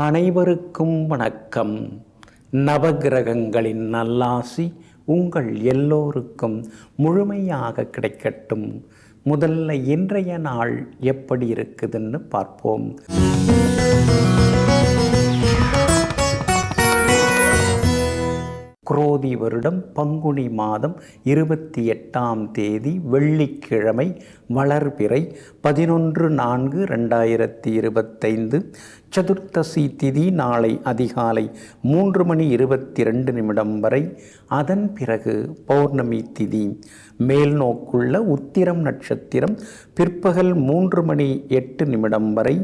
அனைவருக்கும் வணக்கம். நவகிரகங்களின் நல்லாசி உங்கள் எல்லோருக்கும் முழுமையாக கிடைக்கட்டும். முதல்ல இன்றைய நாள் எப்படி இருக்குதுன்னு பார்ப்போம். குரோதி வருடம் பங்குனி மாதம் 28ஆம் தேதி வெள்ளிக்கிழமை, வளர்பிறை 11/4/2025. சதுர்த்தசி திதி நாளை அதிகாலை 3:22 வரை. அதன் பிறகு பௌர்ணமி திதி. மேல் நோக்குள்ள உத்திரம் நட்சத்திரம் பிற்பகல் 3:08 வரை.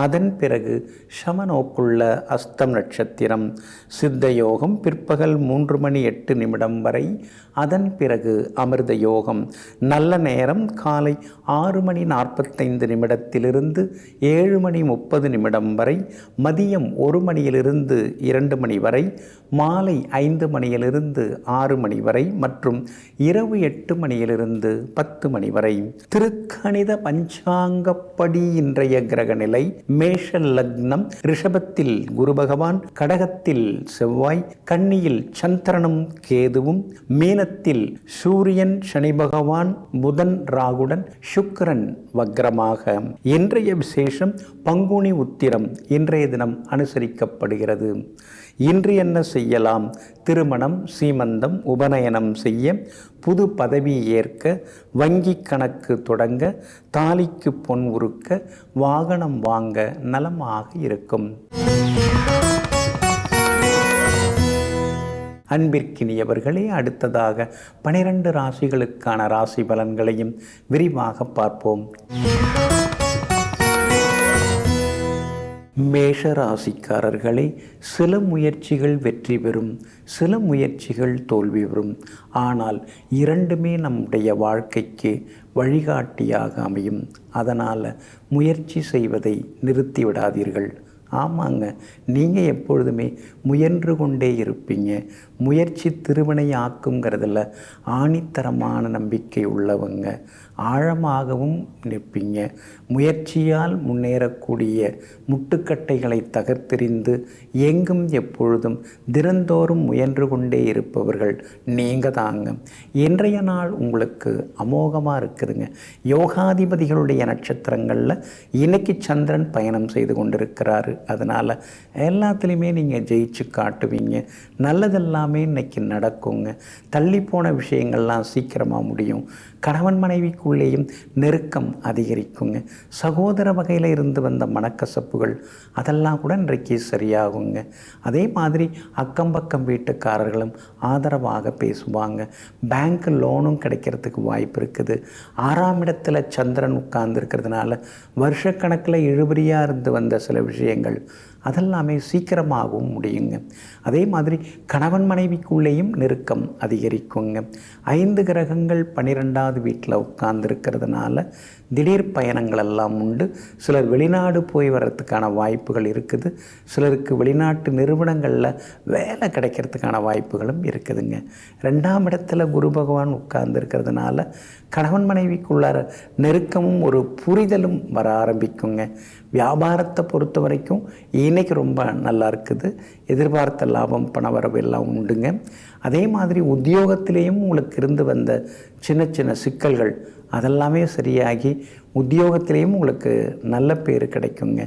அதன் பிறகு சமநோக்குள்ள அஸ்தம் நட்சத்திரம். சித்த யோகம் பிற்பகல் 3:08 வரை. அதன் பிறகு அமிர்த யோகம். நல்ல நேரம் காலை 6:45 7:30 வரை. மதியம் 1 மணியிலிருந்து 2 மணி வரை. மாலை 5 மணியிலிருந்து 6 மணி வரை மற்றும் இரவு 8 மணியிலிருந்து 10 மணி வரை. திருக்கணித பஞ்சாங்கப்படி இன்றைய கிரக நிலை: மேஷ லக்னம், ரிஷபத்தில் குரு பகவான், கடகத்தில் செவ்வாய், கன்னியில் சந்திரனும் கேதுவும், மீனத்தில் சூரியன், சனி பகவான், புதன் ராகுடன், சுக்கிரன் வக்ரமாக. இன்றைய விசேஷம் பங்குனி உத்திரம் இன்றைய தினம் அனுசரிக்கப்படுகிறது. இன்று என்ன செய்யலாம்? திருமணம், சீமந்தம், உபநயனம் செய்ய, புது பதவி ஏற்க, வங்கி கணக்கு தொடங்க, தாலிக்கு பொன் உருக்க, வாகனம் வாங்க நலமாக இருக்கும். அன்பிற்கினியவர்களே, அடுத்ததாக 12 ராசிகளுக்கான ராசி பலன்களையும் விரிவாக பார்ப்போம். மேஷ ராசிக்காரர்களே, சில முயற்சிகள் வெற்றி பெறும், சில முயற்சிகள் தோல்வி பெறும். ஆனால் இரண்டுமே நம்முடைய வாழ்க்கைக்கு வழிகாட்டியாக அமையும். அதனால் முயற்சி செய்வதை நிறுத்திவிடாதீர்கள். ஆமாங்க, நீங்கள் எப்பொழுதுமே முயன்று கொண்டே இருப்பீங்க. முயற்சி திருவினை ஆக்குங்கிறதுல ஆணித்தரமான நம்பிக்கை உள்ளவங்க. ஆழமாகவும் நிற்பீங்க. முயற்சியால் முன்னேறக்கூடிய முட்டுக்கட்டைகளை தகர்த்தெறிந்து எங்கும் எப்பொழுதும் தினந்தோறும் முயன்று கொண்டே இருப்பவர்கள் நீங்கள் தாங்க. இன்றைய நாள் உங்களுக்கு அமோகமாக இருக்குதுங்க. யோகாதிபதிகளுடைய நட்சத்திரங்களில் இன்னைக்கு சந்திரன் பயணம் செய்து கொண்டிருக்கிறாரு. அதனால் எல்லாத்துலேயுமே நீங்கள் ஜெயிச்சு காட்டுவீங்க. நல்லதெல்லாமே இன்னைக்கு நடக்குங்க. தள்ளி போன விஷயங்கள்லாம் சீக்கிரமாக முடியும். கணவன் மனைவிக்குள்ளேயும் நெருக்கம் அதிகரிக்குங்க. சகோதர வகையில் இருந்து வந்த மனக்கசப்புகள் அதெல்லாம் கூட இன்றைக்கு சரியாகுங்க. அதே மாதிரி அக்கம் பக்கம் வீட்டுக்காரர்களும் ஆதரவாக பேசுவாங்க. பேங்க் லோனும் கிடைக்கிறதுக்கு வாய்ப்பு இருக்குது. 6ஆம் இடத்துல சந்திரன் உட்கார்ந்துருக்கிறதுனால வருஷக்கணக்கில் இழுபறியாக இருந்து வந்த சில விஷயங்கள் அதெல்லாமே சீக்கிரமாகவும் முடியுங்க. அதே மாதிரி கணவன் மனைவிக்குள்ளேயும் நெருக்கம் அதிகரிக்குங்க. 5 கிரகங்கள் 12ஆவது வீட்டில் உட்கார்ந்துருக்கிறதுனால திடீர் பயணங்கள் எல்லாம் உண்டு. சிலர் வெளிநாடு போய் வர்றதுக்கான வாய்ப்புகள் இருக்குது. சிலருக்கு வெளிநாட்டு நிறுவனங்களில் வேலை கிடைக்கிறதுக்கான வாய்ப்புகளும் இருக்குதுங்க. 2ஆம் இடத்துல குரு பகவான் உட்கார்ந்துருக்கிறதுனால கணவன் மனைவிக்குள்ளார நெருக்கமும் ஒரு புரிதலும் வர ஆரம்பிக்குங்க. வியாபாரத்தை பொறுத்த வரைக்கும் இன்னைக்கு ரொம்ப நல்லா இருக்குது. எதிர்பார்த்த லாபம், பணவரவு எல்லாம் உண்டுங்க. அதே மாதிரி உத்தியோகத்திலேயும் உங்களுக்கு இருந்து வந்த சின்ன சின்ன சிக்கல்கள் அதெல்லாமே சரியாகி உத்தியோகத்திலேயும் உங்களுக்கு நல்ல பேர் கிடைக்குங்க.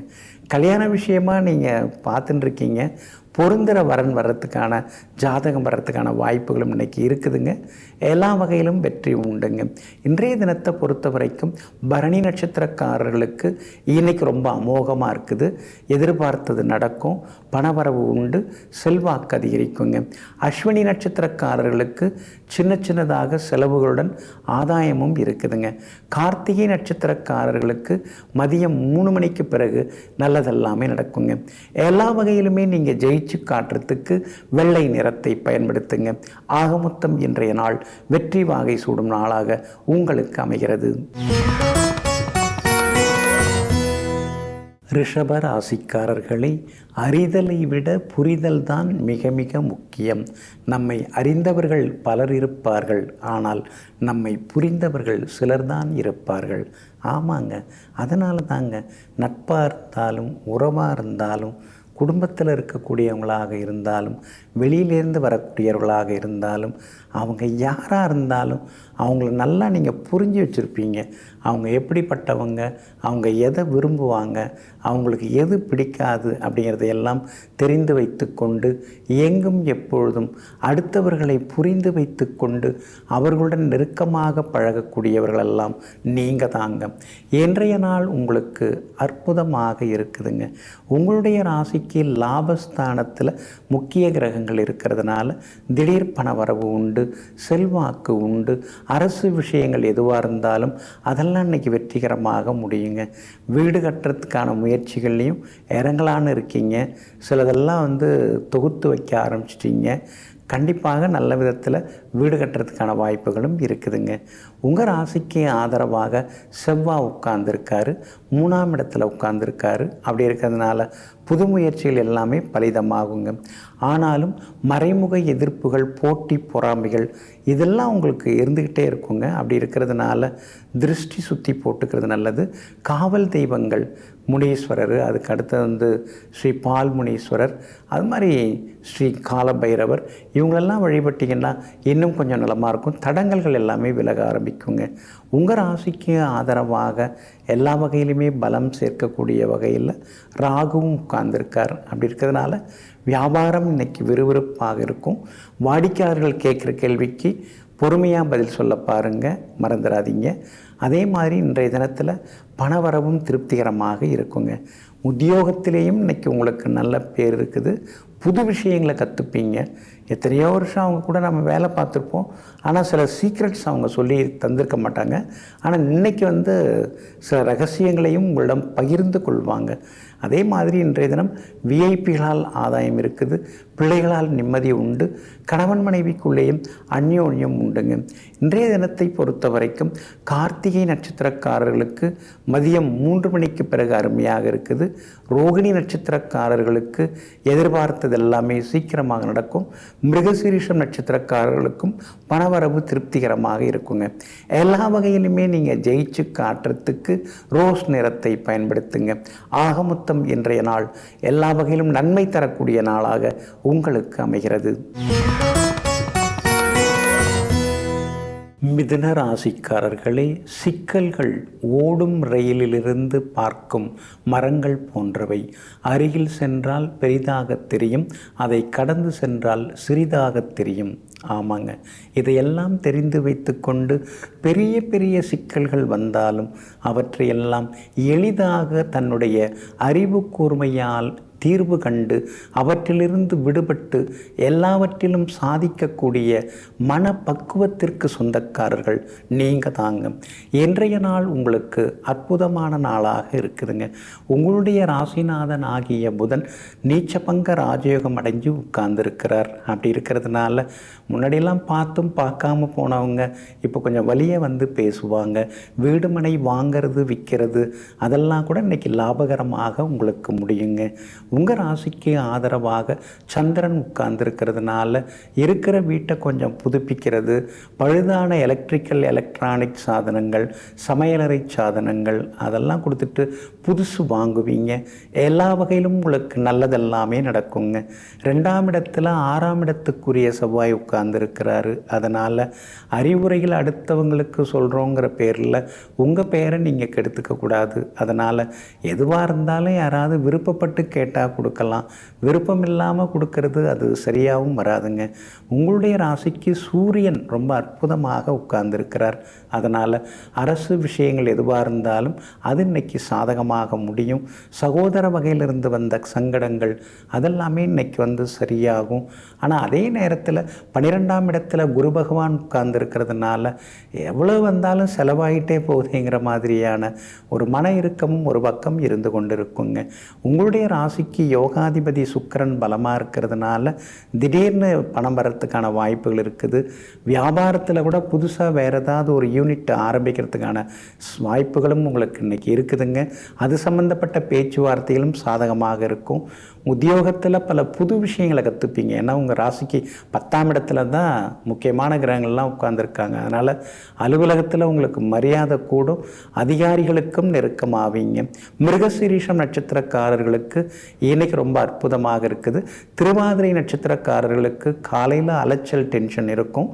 கல்யாண விஷயமாக நீங்கள் பார்த்துட்டுருக்கீங்க. பொருந்துகிற வரன் வர்றதுக்கான, ஜாதகம் வர்றதுக்கான வாய்ப்புகளும் இன்றைக்கி இருக்குதுங்க. எல்லா வகையிலும் வெற்றி உண்டுங்க. இன்றைய தினத்தை பொறுத்த வரைக்கும் பரணி நட்சத்திரக்காரர்களுக்கு இன்றைக்கி ரொம்ப அமோகமாக இருக்குது. எதிர்பார்த்தது நடக்கும். பணவரவு உண்டு. செல்வாக்கு அதிகரிக்குங்க. அஸ்வினி நட்சத்திரக்காரர்களுக்கு சின்ன சின்னதாக செலவுகளுடன் ஆதாயமும் இருக்குதுங்க. கார்த்திகை நட்சத்திரக்காரர்களுக்கு மதியம் 3 மணிக்கு பிறகு நல்லதெல்லாமே நடக்குங்க. எல்லா வகையிலுமே நீங்கள் ஜெயிச்சு காட்டுறதுக்கு வெள்ளை நிறத்தை பயன்படுத்துங்க. ஆக மொத்தம் இன்றைய நாள் வெற்றி வாகை சூடும் நாளாக உங்களுக்கு அமைகிறது. ரிஷப ராசிக்காரர்களே, அறிதலை விட புரிதல் தான் மிக மிக முக்கியம். நம்மை அறிந்தவர்கள் பலர் இருப்பார்கள், ஆனால் நம்மை புரிந்தவர்கள் சிலர்தான் இருப்பார்கள். ஆமாங்க, அதனால தாங்க நட்பாக இருந்தாலும் உறவாக இருந்தாலும் குடும்பத்தில் இருக்கக்கூடியவங்களாக இருந்தாலும் வெளியிலேருந்து வரக்கூடியவர்களாக இருந்தாலும் அவங்க யாராக இருந்தாலும் அவங்கள நல்லா நீங்கள் புரிஞ்சு வச்சுருப்பீங்க. அவங்க எப்படிப்பட்டவங்க, அவங்க எதை விரும்புவாங்க, அவங்களுக்கு எது பிடிக்காது அப்படிங்கிறதையெல்லாம் தெரிந்து வைத்து கொண்டு எங்கும் எப்பொழுதும் அடுத்தவர்களை புரிந்து வைத்து கொண்டு அவர்களுடன் நெருக்கமாக பழகக்கூடியவர்களெல்லாம் நீங்கள் தாங்க. இன்றைய நாள் உங்களுக்கு அற்புதமாக இருக்குதுங்க. உங்களுடைய ராசிக்கு லாபஸ்தானத்தில் முக்கிய கிரகங்கள் இருக்கிறதுனால திடீர் பண வரவு உண்டு, செல்வாக்கு உண்டு. அரசு விஷயங்கள் எதுவாக இருந்தாலும் அதெல்லாம் இன்றைக்கி வெற்றிகரமாக முடியுங்க. வீடு கட்டுறதுக்கான முயற்சிகள்லையும் இறங்கலான்னு இருக்கீங்க. சிலதெல்லாம் தொகுத்து வைக்க ஆரம்பிச்சிட்டிங்க. கண்டிப்பாக நல்ல விதத்தில் வீடு கட்டுறதுக்கான வாய்ப்புகளும் இருக்குதுங்க. உங்கள் ராசிக்கு ஆதரவாக செவ்வாய் உட்கார்ந்துருக்காரு, 3ஆம் இடத்துல உட்கார்ந்துருக்காரு. அப்படி இருக்கிறதுனால புது முயற்சிகள் எல்லாமே பலிதமாகுங்க. ஆனாலும் மறைமுக எதிர்ப்புகள், போட்டி, பொறாமைகள் இதெல்லாம் உங்களுக்கு இருந்துக்கிட்டே இருக்குங்க. அப்படி இருக்கிறதுனால திருஷ்டி சுற்றி போட்டுக்கிறது நல்லது. காவல் தெய்வங்கள் முனீஸ்வரர், அதுக்கு அடுத்து ஸ்ரீ பால் முனீஸ்வரர், அது மாதிரி ஸ்ரீ காலபைரவர், இவங்களெல்லாம் வழிபட்டிங்கன்னா இன்னும் கொஞ்சம் நலமாக இருக்கும். தடங்கல்கள் எல்லாமே விலக ஆரம்பிக்குங்க. உங்கள் ராசிக்கு ஆதரவாக எல்லா வகையிலுமே பலம் சேர்க்கக்கூடிய வகையில் ராகுவும் உட்கார்ந்துருக்கார். அப்படி இருக்கிறதுனால வியாபாரம் இன்றைக்கி விறுவிறுப்பாக இருக்கும். வாடிக்கையாளர்கள் கேட்குற கேள்விக்கு பொறுமையாக பதில் சொல்ல பாருங்கள், மறந்துடாதீங்க. அதே மாதிரி இன்றைய தினத்தில் பணவரவும் திருப்திகரமாக இருக்குங்க. உத்தியோகத்திலேயும் இன்றைக்கி உங்களுக்கு நல்ல பேர் இருக்குது. புது விஷயங்களை கற்றுப்பீங்க. எத்தனையோ வருஷம் அவங்க கூட நம்ம வேலை பார்த்துருப்போம், ஆனால் சில சீக்ரெட்ஸ் அவங்க சொல்லி தந்திருக்க மாட்டாங்க. ஆனால் இன்றைக்கி சில ரகசியங்களையும் உங்களிடம் பகிர்ந்து கொள்வாங்க. அதே மாதிரி இன்றைய தினம் விஐபிகளால் ஆதாயம் இருக்குது. பிள்ளைகளால் நிம்மதி உண்டு. கணவன் மனைவிக்குள்ளேயும் அந்யோன்யம் உண்டுங்க. இன்றைய தினத்தை பொறுத்த வரைக்கும் கார்த்திகை நட்சத்திரக்காரர்களுக்கு மதியம் 3 மணிக்கு பிறகு அருமையாக இருக்குது. ரோகிணி நட்சத்திரக்காரர்களுக்கு எதிர்பார்த்தது எல்லாமே சீக்கிரமாக நடக்கும். மிருகசீரிஷம் நட்சத்திரக்காரர்களுக்கும் பணவரவு திருப்திகரமாக இருக்குங்க. எல்லா வகையிலுமே நீங்கள் ஜெயிச்சு காட்டுறதுக்கு ரோஸ் நிறத்தை பயன்படுத்துங்க. ஆகமொத்தம் இன்றைய நாள் எல்லா வகையிலும் நன்மை தரக்கூடிய நாளாக உங்களுக்கு அமைகிறது. மிதுன ராசிக்காரர்களே, சிக்கல்கள் ஓடும் ரயிலிலிருந்து பார்க்கும் மரங்கள் போன்றவை. அருகில் சென்றால் பெரிதாக தெரியும், அதை கடந்து சென்றால் சிறிதாக தெரியும். ஆமாங்க, இதையெல்லாம் தெரிந்து வைத்து கொண்டு பெரிய பெரிய சிக்கல்கள் வந்தாலும் அவற்றையெல்லாம் எளிதாக தன்னுடைய அறிவு கூர்மையால் தீர்வு கண்டு அவற்றிலிருந்து விடுபட்டு எல்லாவற்றிலும் சாதிக்கக்கூடிய மனப்பக்குவத்திற்கு சொந்தக்காரர்கள் நீங்கள் தாங்க. இன்றைய நாள் உங்களுக்கு அற்புதமான நாளாக இருக்குதுங்க. உங்களுடைய ராசிநாதன் ஆகிய புதன் நீச்சபங்க ராஜயோகம் அடைஞ்சு உட்கார்ந்துருக்கிறார். அப்படி இருக்கிறதுனால முன்னாடியெல்லாம் பார்த்தும் பார்க்காம போனவங்க இப்போ கொஞ்சம் வலியை பேசுவாங்க. வீடு மனை வாங்கிறது, விற்கிறது அதெல்லாம் கூட இன்றைக்கி லாபகரமாக உங்களுக்கு முடியுங்க. உங்கள் ராசிக்கு ஆதரவாக சந்திரன் உட்கார்ந்துருக்கிறதுனால இருக்கிற வீட்டை கொஞ்சம் புதுப்பிக்கிறது, பழுதான எலக்ட்ரானிக் சாதனங்கள், சமையலறை சாதனங்கள் அதெல்லாம் கொடுத்துட்டு புதுசு வாங்குவீங்க. எல்லா வகையிலும் உங்களுக்கு நல்லதெல்லாமே நடக்குங்க. 2ஆம் இடத்துல 6ஆம் இடத்துக்குரிய செவ்வாய் உட்கார்ந்துருக்கிறாரு. அதனால் அறிவுரைகள் அடுத்தவங்களுக்கு சொல்கிறோங்கிற பேரில் உங்கள் பேரை நீங்கள் கெடுத்துக்கக்கூடாது. அதனால் எதுவாக இருந்தாலும் யாராவது விருப்பப்பட்டு கேட்டால் கொடுக்கலாம், விருப்பம் இல்லாமல் கொடுக்கறது அது சரியாகவும் வராதுங்க. உங்களுடைய ராசிக்கு சூரியன் ரொம்ப அற்புதமாக உட்கார்ந்துருக்கிறார். அதனால் அரசு விஷயங்கள் எதுவாக இருந்தாலும் அது இன்னைக்கு சாதகமாக முடியும். சகோதர வகையிலிருந்து வந்த சங்கடங்கள் அதெல்லாமே இன்னைக்கு சரியாகும். ஆனால் அதே நேரத்தில் 12ஆம் இடத்துல குரு பகவான் உட்கார்ந்துருக்கிறதுனால எவ்வளோ வந்தாலும் செலவாயிட்டே போகுதுங்கிற மாதிரியான ஒரு மன இறுக்கமும் ஒரு பக்கம் இருந்து கொண்டு இருக்குங்க. உங்களுடைய ராசிக்கு யோகாதிபதி சுக்கிரன் பலமாக இருக்கிறதுனால திடீர்னு பணம் வரத்துக்கான வாய்ப்புகள் இருக்குது. வியாபாரத்தில் கூட புதுசாக வேறு ஏதாவது ஒரு யூனிட் ஆரம்பிக்கிறதுக்கான வாய்ப்புகளும் உங்களுக்கு இன்றைக்கி இருக்குதுங்க. அது சம்மந்தப்பட்ட பேச்சுவார்த்தைகளும் சாதகமாக இருக்கும். உத்தியோகத்தில் பல புது விஷயங்களை கற்றுப்பீங்க. ஏன்னா உங்கள் ராசிக்கு 10ஆம் இடத்துல தான் முக்கியமான கிரகங்கள்லாம் உட்கார்ந்துருக்காங்க. அதனால் அலுவலகத்தில் உங்களுக்கு மரியாதை கூடும், அதிகாரிகளுக்கும் நெருக்கமாவீங்க. மிருகசீரிஷம் நட்சத்திரக்காரர்களுக்கு இன்றைக்கி ரொம்ப அற்புதமாக இருக்குது. திருவாதிரை நட்சத்திரக்காரர்களுக்கு காலையில் அலைச்சல் டென்ஷன் இருக்கும்.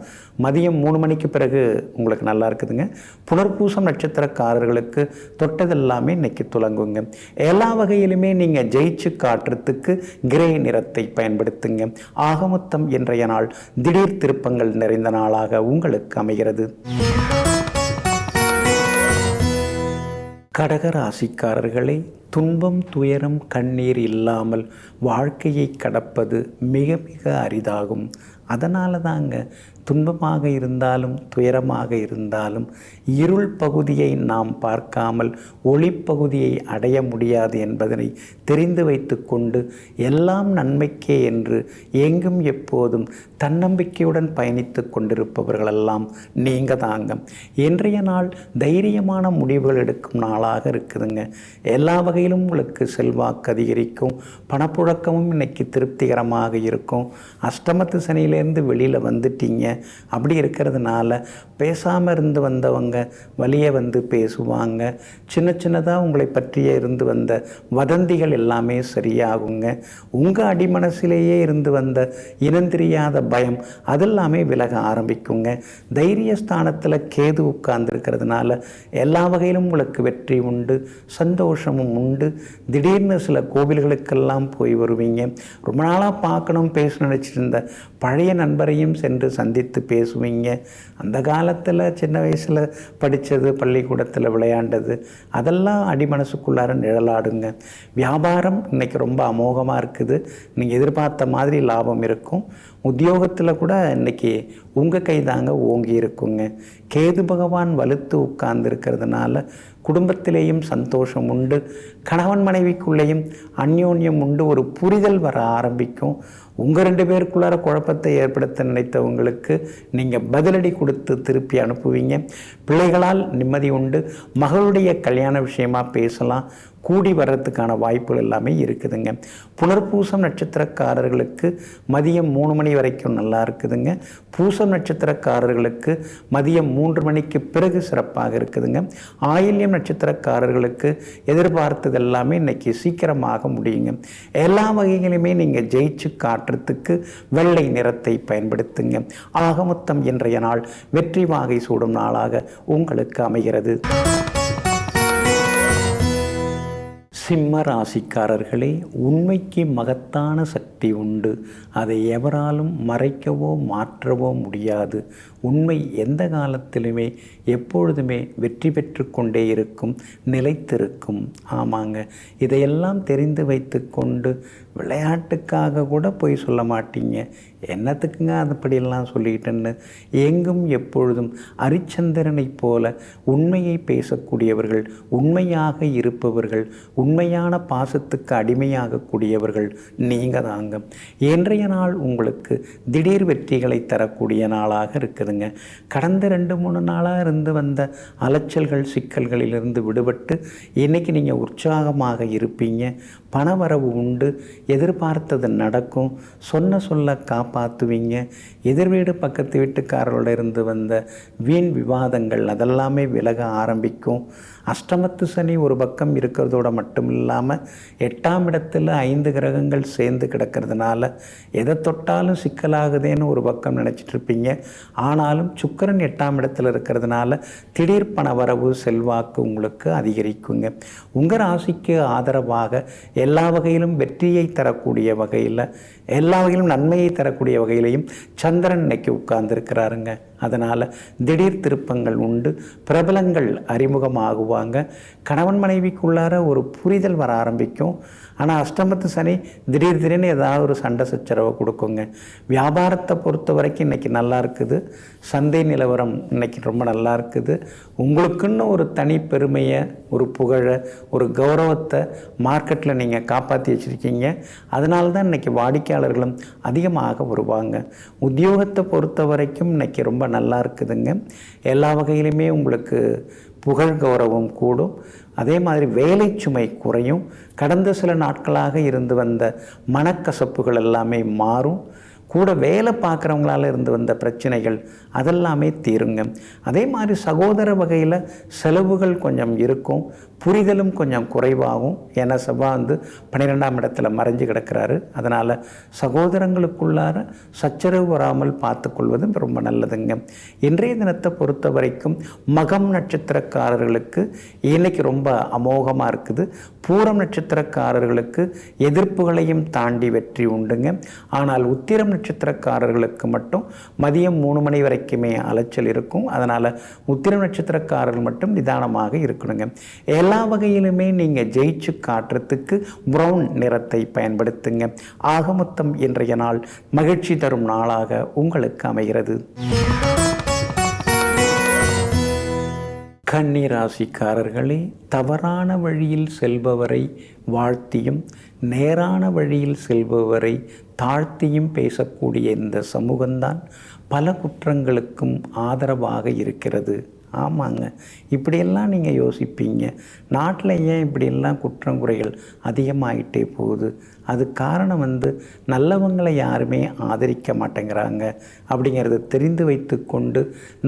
மதியம் 3 மணிக்கு பிறகு உங்களுக்கு நல்லா இருக்குதுங்க. புனர்பூசம் நட்சத்திரக்காரர்களுக்கு தொட்டதெல்லாமே இன்றைக்கி துலங்குங்க. எல்லா வகையிலுமே நீங்கள் ஜெயிச்சு காட்டுறதுக்கு கிரே நிறத்தை பயன்படுத்துங்க. ஆகமொத்தம் இன்றைய நாள் திடீர் திருப்பங்கள் நிறைந்த நாளாக உங்களுக்கு அமைகிறது. கடகராசிக்காரர்களே, துன்பம் துயரம் கண்ணீர் இல்லாமல் வாழ்க்கையை கடப்பது மிக மிக அரிதாகும். அதனால தாங்க துன்பமாக இருந்தாலும் துயரமாக இருந்தாலும் இருள் பகுதியை நாம் பார்க்காமல் ஒளிப்பகுதியை அடைய முடியாது என்பதனை தெரிந்து வைத்து கொண்டு எல்லாம் நன்மைக்கே என்று எங்கும் எப்போதும் தன்னம்பிக்கையுடன் பயணித்து கொண்டிருப்பவர்களெல்லாம் நீங்கள் தாங்க. இன்றைய நாள் தைரியமான முடிவுகள் எடுக்கும் நாளாக இருக்குதுங்க. எல்லா வகையிலும் உங்களுக்கு செல்வாக்கு அதிகரிக்கும். பணப்புழக்கமும் இன்னைக்கு திருப்திகரமாக இருக்கும். அஷ்டமத்து சனியிலேருந்து வெளியில் வந்துட்டீங்க. அப்படி இருக்கிறதுனால பேசாமல் இருந்து வந்தவங்க வழியே வந்து பேசுவாங்க. சின்ன சின்னதாக உங்களை பற்றியே இருந்து வந்த வதந்திகள் எல்லாமே சரியாகுங்க. உங்கள் அடிமனசிலேயே இருந்து வந்த இனந்தெரியாத பயம் அதெல்லாமே விலக ஆரம்பிக்குங்க. தைரிய ஸ்தானத்தில் கேது உட்கார்ந்துருக்கிறதுனால எல்லா வகையிலும் உங்களுக்கு வெற்றி உண்டு, சந்தோஷமும் உண்டு. திடீர்னு சில கோவில்களுக்கெல்லாம் போய் வருவீங்க. ரொம்ப நாளாக பார்க்கணும் பேச நினச்சிருந்த பழைய நண்பரையும் சென்று சந்தித்து பேசுவீங்க. அந்த காலத்தில் சின்ன வயசில் படித்தது, பள்ளிக்கூடத்தில் விளையாண்டது அதெல்லாம் அடிமனசுக்குள்ளார நிழலாடுங்க. வியாபாரம் இன்றைக்கி ரொம்ப அமோகமாக இருக்குது. நீங்கள் எதிர்பார்த்த மாதிரி லாபம் இருக்கும். உத்தியோகத்தில் கூட இன்றைக்கி உங்கள் கை தாங்க ஓங்கி இருக்குங்க. கேது பகவான் வலுத்து உட்கார்ந்துருக்கிறதுனால குடும்பத்திலேயும் சந்தோஷம் உண்டு. கணவன் மனைவிக்குள்ளேயும் அந்யோன்யம் உண்டு. ஒரு புரிதல் வர ஆரம்பிக்கும். உங்கள் 2 பேருக்குள்ளார குழப்பத்தை ஏற்படுத்த நினைத்தவங்களுக்கு நீங்கள் பதிலடி கொடுத்து திருப்பி அனுப்புவீங்க. பிள்ளைகளால் நிம்மதி உண்டு. மகளுடைய கல்யாண விஷயமா பேசலாம். கூடி வர்றதுக்கான வாய்ப்புகள் எல்லாமே இருக்குதுங்க. புனர்பூசம் நட்சத்திரக்காரர்களுக்கு மதியம் 3 மணி வரைக்கும் நல்லா இருக்குதுங்க. பூசம் நட்சத்திரக்காரர்களுக்கு மதியம் 3 மணிக்கு பிறகு சிறப்பாக இருக்குதுங்க. ஆயில்யம் நட்சத்திரக்காரர்களுக்கு எதிர்பார்த்தது எல்லாமே இன்னைக்கு சீக்கிரமாக முடியுங்க. எல்லா வகைகளுமே நீங்கள் ஜெயிச்சு காட்டுறதுக்கு வெள்ளை நிறத்தை பயன்படுத்துங்க. ஆகமொத்தம் இன்றைய நாள் வெற்றி வாகை சூடும் நாளாக உங்களுக்கு அமைகிறது. சிம்ம ராசிக்காரர்களே, உண்மைக்கு மகத்தான சக்தி உண்டு. அதை எவராலும் மறைக்கவோ மாற்றவோ முடியாது. உண்மை எந்த காலத்திலுமே எப்பொழுதுமே வெற்றி பெற்று கொண்டே இருக்கும், நிலைத்திருக்கும். ஆமாங்க, இதையெல்லாம் தெரிந்து வைத்து கொண்டு விளையாட்டுக்காக கூட போய் சொல்ல மாட்டீங்க. என்னத்துக்குங்க அதுபடியெல்லாம் சொல்லிக்கிட்டேன்னு எங்கும் எப்பொழுதும் அரிச்சந்திரனைப் போல உண்மையை பேசக்கூடியவர்கள், உண்மையாக இருப்பவர்கள், உண்மையான பாசத்துக்கு அடிமையாகக்கூடியவர்கள் நீங்கள் தாங்க. இன்றைய நாள் உங்களுக்கு திடீர் வெற்றிகளை தரக்கூடிய நாளாக இருக்குதுங்க. கடந்த 2-3 நாளாக இருந்து வந்த அலைச்சல்கள் சிக்கல்களிலிருந்து விடுபட்டு இன்றைக்கி நீங்கள் உற்சாகமாக இருப்பீங்க. பணவரவு உண்டு. எதிர்பார்த்தது நடக்கும். சொன்ன சொல்ல காப்பாற்றுவீங்க. எதிர் வீடு பக்கத்து வீட்டுக்காரரோட இருந்து வந்த வீண் விவாதங்கள் அதெல்லாமே விலக ஆரம்பிக்கும். அஷ்டமத்து சனி ஒரு பக்கம் இருக்கிறதோட மட்டும் இல்லாமல் 8ஆம் இடத்துல 5 கிரகங்கள் சேர்ந்து கிடக்கிறதுனால எதை தொட்டாலும் சிக்கலாகுதேன்னு ஒரு பக்கம் நினச்சிட்டு இருப்பீங்க. ஆனாலும் சுக்கிரன் 8ஆம் இடத்துல இருக்கிறதுனால திடீர் பண வரவு செல்வாக்கு உங்களுக்கு அதிகரிக்குங்க. உங்கள் ராசிக்கு ஆதரவாக எல்லா வகையிலும் வெற்றியை தரக்கூடிய வகையில், எல்லா வகையிலும் நன்மையை தரக்கூடிய வகையிலையும் சந்திரன் இன்னைக்கு உட்கார்ந்துருக்கிறாருங்க. அதனால் திடீர் திருப்பங்கள் உண்டு. பிரபலங்கள் அறிமுகமாகுவாங்க. கணவன் மனைவிக்குள்ளார ஒரு புரிதல் வர ஆரம்பிக்கும். ஆனால் அஷ்டமத்து சனி திடீர்னு ஏதாவது ஒரு சண்டை சச்சரவை கொடுக்குங்க. வியாபாரத்தை பொறுத்த வரைக்கும் இன்றைக்கி நல்லா இருக்குது. சந்தை நிலவரம் இன்றைக்கி ரொம்ப நல்லா இருக்குது. உங்களுக்குன்னு ஒரு தனி பெருமையை, ஒரு புகழை, ஒரு கௌரவத்தை மார்க்கெட்டில் நீங்கள் காப்பாற்றி வச்சுருக்கீங்க. அதனால தான் இன்றைக்கி வாடிக்கையாளர்களும் அதிகமாக வருவாங்க. உத்தியோகத்தை பொறுத்த வரைக்கும் இன்றைக்கி ரொம்ப நல்லா இருக்குதுங்க. எல்லா வகையிலுமே உங்களுக்கு புகழ் கௌரவம் கூடும். அதே மாதிரி வேலை சுமை குறையும். கடந்த சில நாட்களாக இருந்து வந்த மனக்கசப்புகள் எல்லாமே மாறும். கூட வேலை பார்க்குறவங்களால இருந்து வந்த பிரச்சனைகள் அதெல்லாமே தீருங்க. அதே மாதிரி சகோதர வகையில் செலவுகள் கொஞ்சம் இருக்கும், புரிதலும் கொஞ்சம் குறைவாகும். ஏன்னா செவ்வாய் 12ஆம் இடத்துல மறைஞ்சு கிடக்கிறாரு. அதனால் சகோதரங்களுக்குள்ளார சச்சரவு வராமல் பார்த்துக்கொள்வதும் ரொம்ப நல்லதுங்க. இன்றைய தினத்தை பொறுத்த வரைக்கும் மகம் நட்சத்திரக்காரர்களுக்கு இன்னைக்கு ரொம்ப அமோகமாக இருக்குது. பூரம் நட்சத்திரக்காரர்களுக்கு எதிர்ப்புகளையும் தாண்டி வெற்றி உண்டுங்க. ஆனால் உத்திரம் நட்சத்திரக்காரர்களுக்கு மட்டும் மதியம் 3 மணி வரைக்குமே அலைச்சல் இருக்கும். அதனால் உத்திரம் நட்சத்திரக்காரர்கள் மட்டும் நிதானமாக இருக்கணுங்க. எல்லா வகையிலுமே நீங்கள் ஜெயிச்சு காட்டுறதுக்கு ப்ரௌன் நிறத்தை பயன்படுத்துங்க. ஆக மொத்தம் இன்றைய நாள் மகிழ்ச்சி தரும் நாளாக உங்களுக்கு அமைகிறது. கன்னி ராசிக்காரர்களே, தவறான வழியில் செல்பவரை வாழ்த்தியும் நேரான வழியில் செல்பவரை தாழ்த்தியும் பேசக்கூடிய இந்த சமூகம்தான் பல குற்றங்களுக்கும் ஆதரவாக இருக்கிறது. ஆமாங்க, இப்படியெல்லாம் நீங்கள் யோசிப்பீங்க, நாட்டில் ஏன் இப்படியெல்லாம் குற்றம் குறைகள் அதிகமாகிட்டே போகுது? அது காரணம் நல்லவங்களை யாருமே ஆதரிக்க மாட்டேங்கிறாங்க அப்படிங்கிறத தெரிந்து வைத்து கொண்டு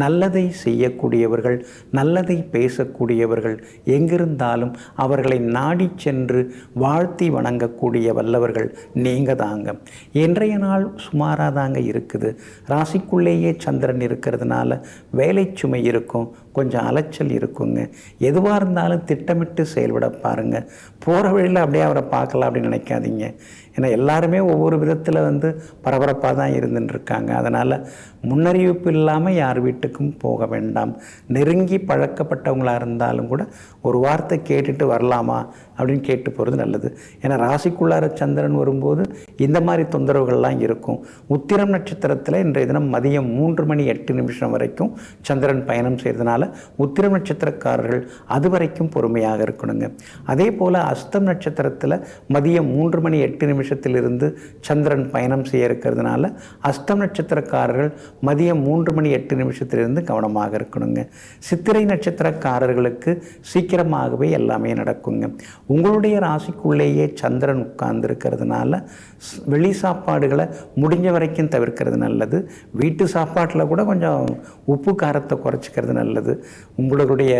நல்லதை செய்யக்கூடியவர்கள், நல்லதை பேசக்கூடியவர்கள் எங்கிருந்தாலும் அவர்களை நாடி சென்று வாழ்த்தி வணங்கக்கூடிய வல்லவர்கள் நீங்கள் தாங்க. இன்றைய நாள் சுமாராக தாங்க இருக்குது. ராசிக்குள்ளேயே சந்திரன் இருக்கிறதுனால வேலை சுமை இருக்கும், கொஞ்சம் அலைச்சல் இருக்குங்க. எதுவாக இருந்தாலும் திட்டமிட்டு செயல்பட பாருங்கள். போகிற வழியில் அப்படியே அவரை பார்க்கலாம் அப்படின்னு நினைக்காதீங்க. ஏன்னா எல்லாருமே ஒவ்வொரு விதத்தில் பரபரப்பாக தான் இருந்துட்டுருக்காங்க. அதனால் முன்னறிவிப்பு இல்லாமல் யார் வீட்டுக்கும் போக வேண்டாம். நெருங்கி பழக்கப்பட்டவங்களாக இருந்தாலும் கூட ஒரு வார்த்தை கேட்டுட்டு வரலாமா அப்படின்னு கேட்டு போகிறது நல்லது. ஏன்னா ராசிக்குள்ளார சந்திரன் வரும்போது இந்த மாதிரி தொந்தரவுகள்லாம் இருக்கும். உத்திரம் நட்சத்திரத்தில் இன்றைய தினம் மதியம் 3:08 வரைக்கும் சந்திரன் பயணம் செய்கிறதுனால உத்திரம் நட்சத்திரக்காரர்கள் அது வரைக்கும் பொறுமையாக இருக்கணுங்க. அதே போல் அஸ்தம் நட்சத்திரத்தில் மதியம் 3:08 சந்திரன் பயணம் செய்ய இருக்கிறதுனால அஸ்தம் நட்சத்திரக்காரர்கள் மதியம் 3:08 கவனமாக இருக்கணுங்க. சித்திரை நட்சத்திரக்காரர்களுக்கு சீக்கிரமாகவே எல்லாமே நடக்குங்க. உங்களுடைய ராசிக்குள்ளேயே சந்திரன் உட்கார்ந்து இருக்கிறதுனால வெளி சாப்பாடுகளை முடிஞ்ச வரைக்கும் தவிர்க்கிறது நல்லது. வீட்டு சாப்பாட்டில் கூட கொஞ்சம் உப்பு காரத்தை குறைச்சிக்கிறது நல்லது. உங்களுடைய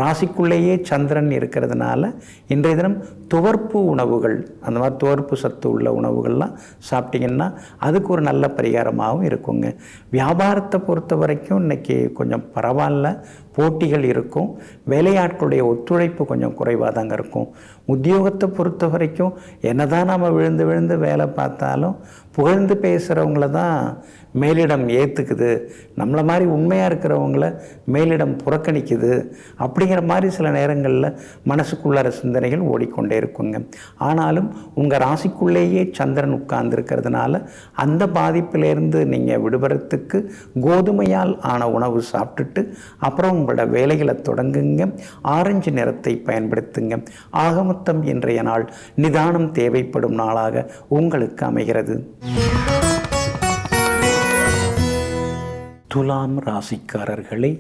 ராசிக்குள்ளேயே சந்திரன் இருக்கிறதுனால இன்றைய தினம் துவர்ப்பு உணவுகள், அந்த மாதிரி துவர்ப்பு சத்து உள்ள உணவுகள்லாம் சாப்பிட்டிங்கன்னா அதுக்கு ஒரு நல்ல பரிகாரமாகவும் இருக்குங்க. வியாபாரத்தை பொறுத்த வரைக்கும் இன்றைக்கி கொஞ்சம் பரவாயில்ல, போட்டிகள் இருக்கும். வேலையாட்களுடைய ஒத்துழைப்பு கொஞ்சம் குறைவாக தாங்க இருக்கும். உத்தியோகத்தை பொறுத்த வரைக்கும் என்னதான் நம்ம விழுந்து விழுந்து வேலை பார்த்தாலும் புகழ்ந்து பேசுகிறவங்கள தான் மேலிடம் ஏற்றுக்குது, நம்மளை மாதிரி உண்மையாக இருக்கிறவங்கள மேலிடம் புறக்கணிக்குது அப்படிங்கிற மாதிரி சில நேரங்களில் மனசுக்குள்ளார சிந்தனைகள் ஓடிக்கொண்டே இருக்குங்க. ஆனாலும் உங்கள் ராசிக்குள்ளேயே சந்திரன் உட்கார்ந்துருக்கிறதுனால அந்த பாதிப்பிலேருந்து நீங்கள் விடுபடுறதுக்கு கோதுமையால் ஆன உணவு சாப்பிட்டுட்டு அப்புறம் உங்களோட வேலைகளை தொடங்குங்க. ஆரஞ்சு நிறத்தை பயன்படுத்துங்க. ஆக மொத்தம் இன்றைய நாள் நிதானம் தேவைப்படும் நாளாக உங்களுக்கு அமைகிறது. துலாம் ராசிக்காரர்களை,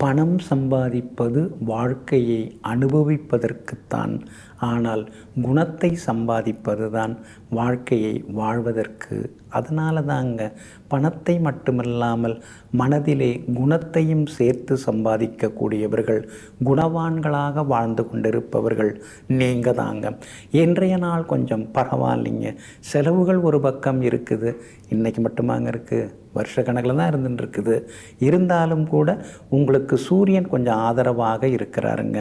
பணம் சம்பாதிப்பது வாழ்க்கையை அனுபவிப்பதற்குத்தான், ஆனால் குணத்தை சம்பாதிப்பது தான் வாழ்க்கையை வாழ்வதற்கு. அதனால தாங்க பணத்தை மட்டுமல்லாமல் மனதிலே குணத்தையும் சேர்த்து சம்பாதிக்கக்கூடியவர்கள், குணவான்களாக வாழ்ந்து கொண்டிருப்பவர்கள் நீங்கள் தாங்க. இன்றைய நாள் கொஞ்சம் பரவாயில்லைங்க. செலவுகள் ஒரு பக்கம் இருக்குது, இன்றைக்கி மட்டுமாங்க இருக்குது, வருஷ கணக்கில் தான் இருந்துட்டுருக்குது. இருந்தாலும் கூட உங்களுக்கு சூரியன் கொஞ்சம் ஆதரவாக இருக்கிறாருங்க.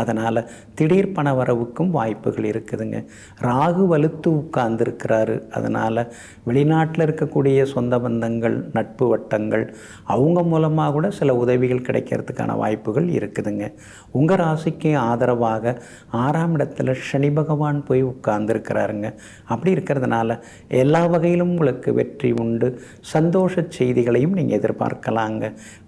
அதனால் திடீர் பண வரவுக்கும் வாய்ப்புகள் இருக்குதுங்க. ராகு வலுத்து உட்கார்ந்துருக்கிறாரு. அதனால் வெளிநாட்டில் இருக்கக்கூடிய சொந்த பந்தங்கள், நட்பு வட்டங்கள், அவங்க மூலமாக கூட சில உதவிகள் கிடைக்கிறதுக்கான வாய்ப்புகள் இருக்குதுங்க. உங்கள் ராசிக்கு ஆதரவாக 6ஆம் இடத்துல சனி பகவான் போய் உட்கார்ந்துருக்கிறாருங்க. அப்படி இருக்கிறதுனால எல்லா வகையிலும் உங்களுக்கு வெற்றி உண்டு. சந்தோஷ செய்திகளையும் நீங்கள் எதிர்பார்க்கலாங்க.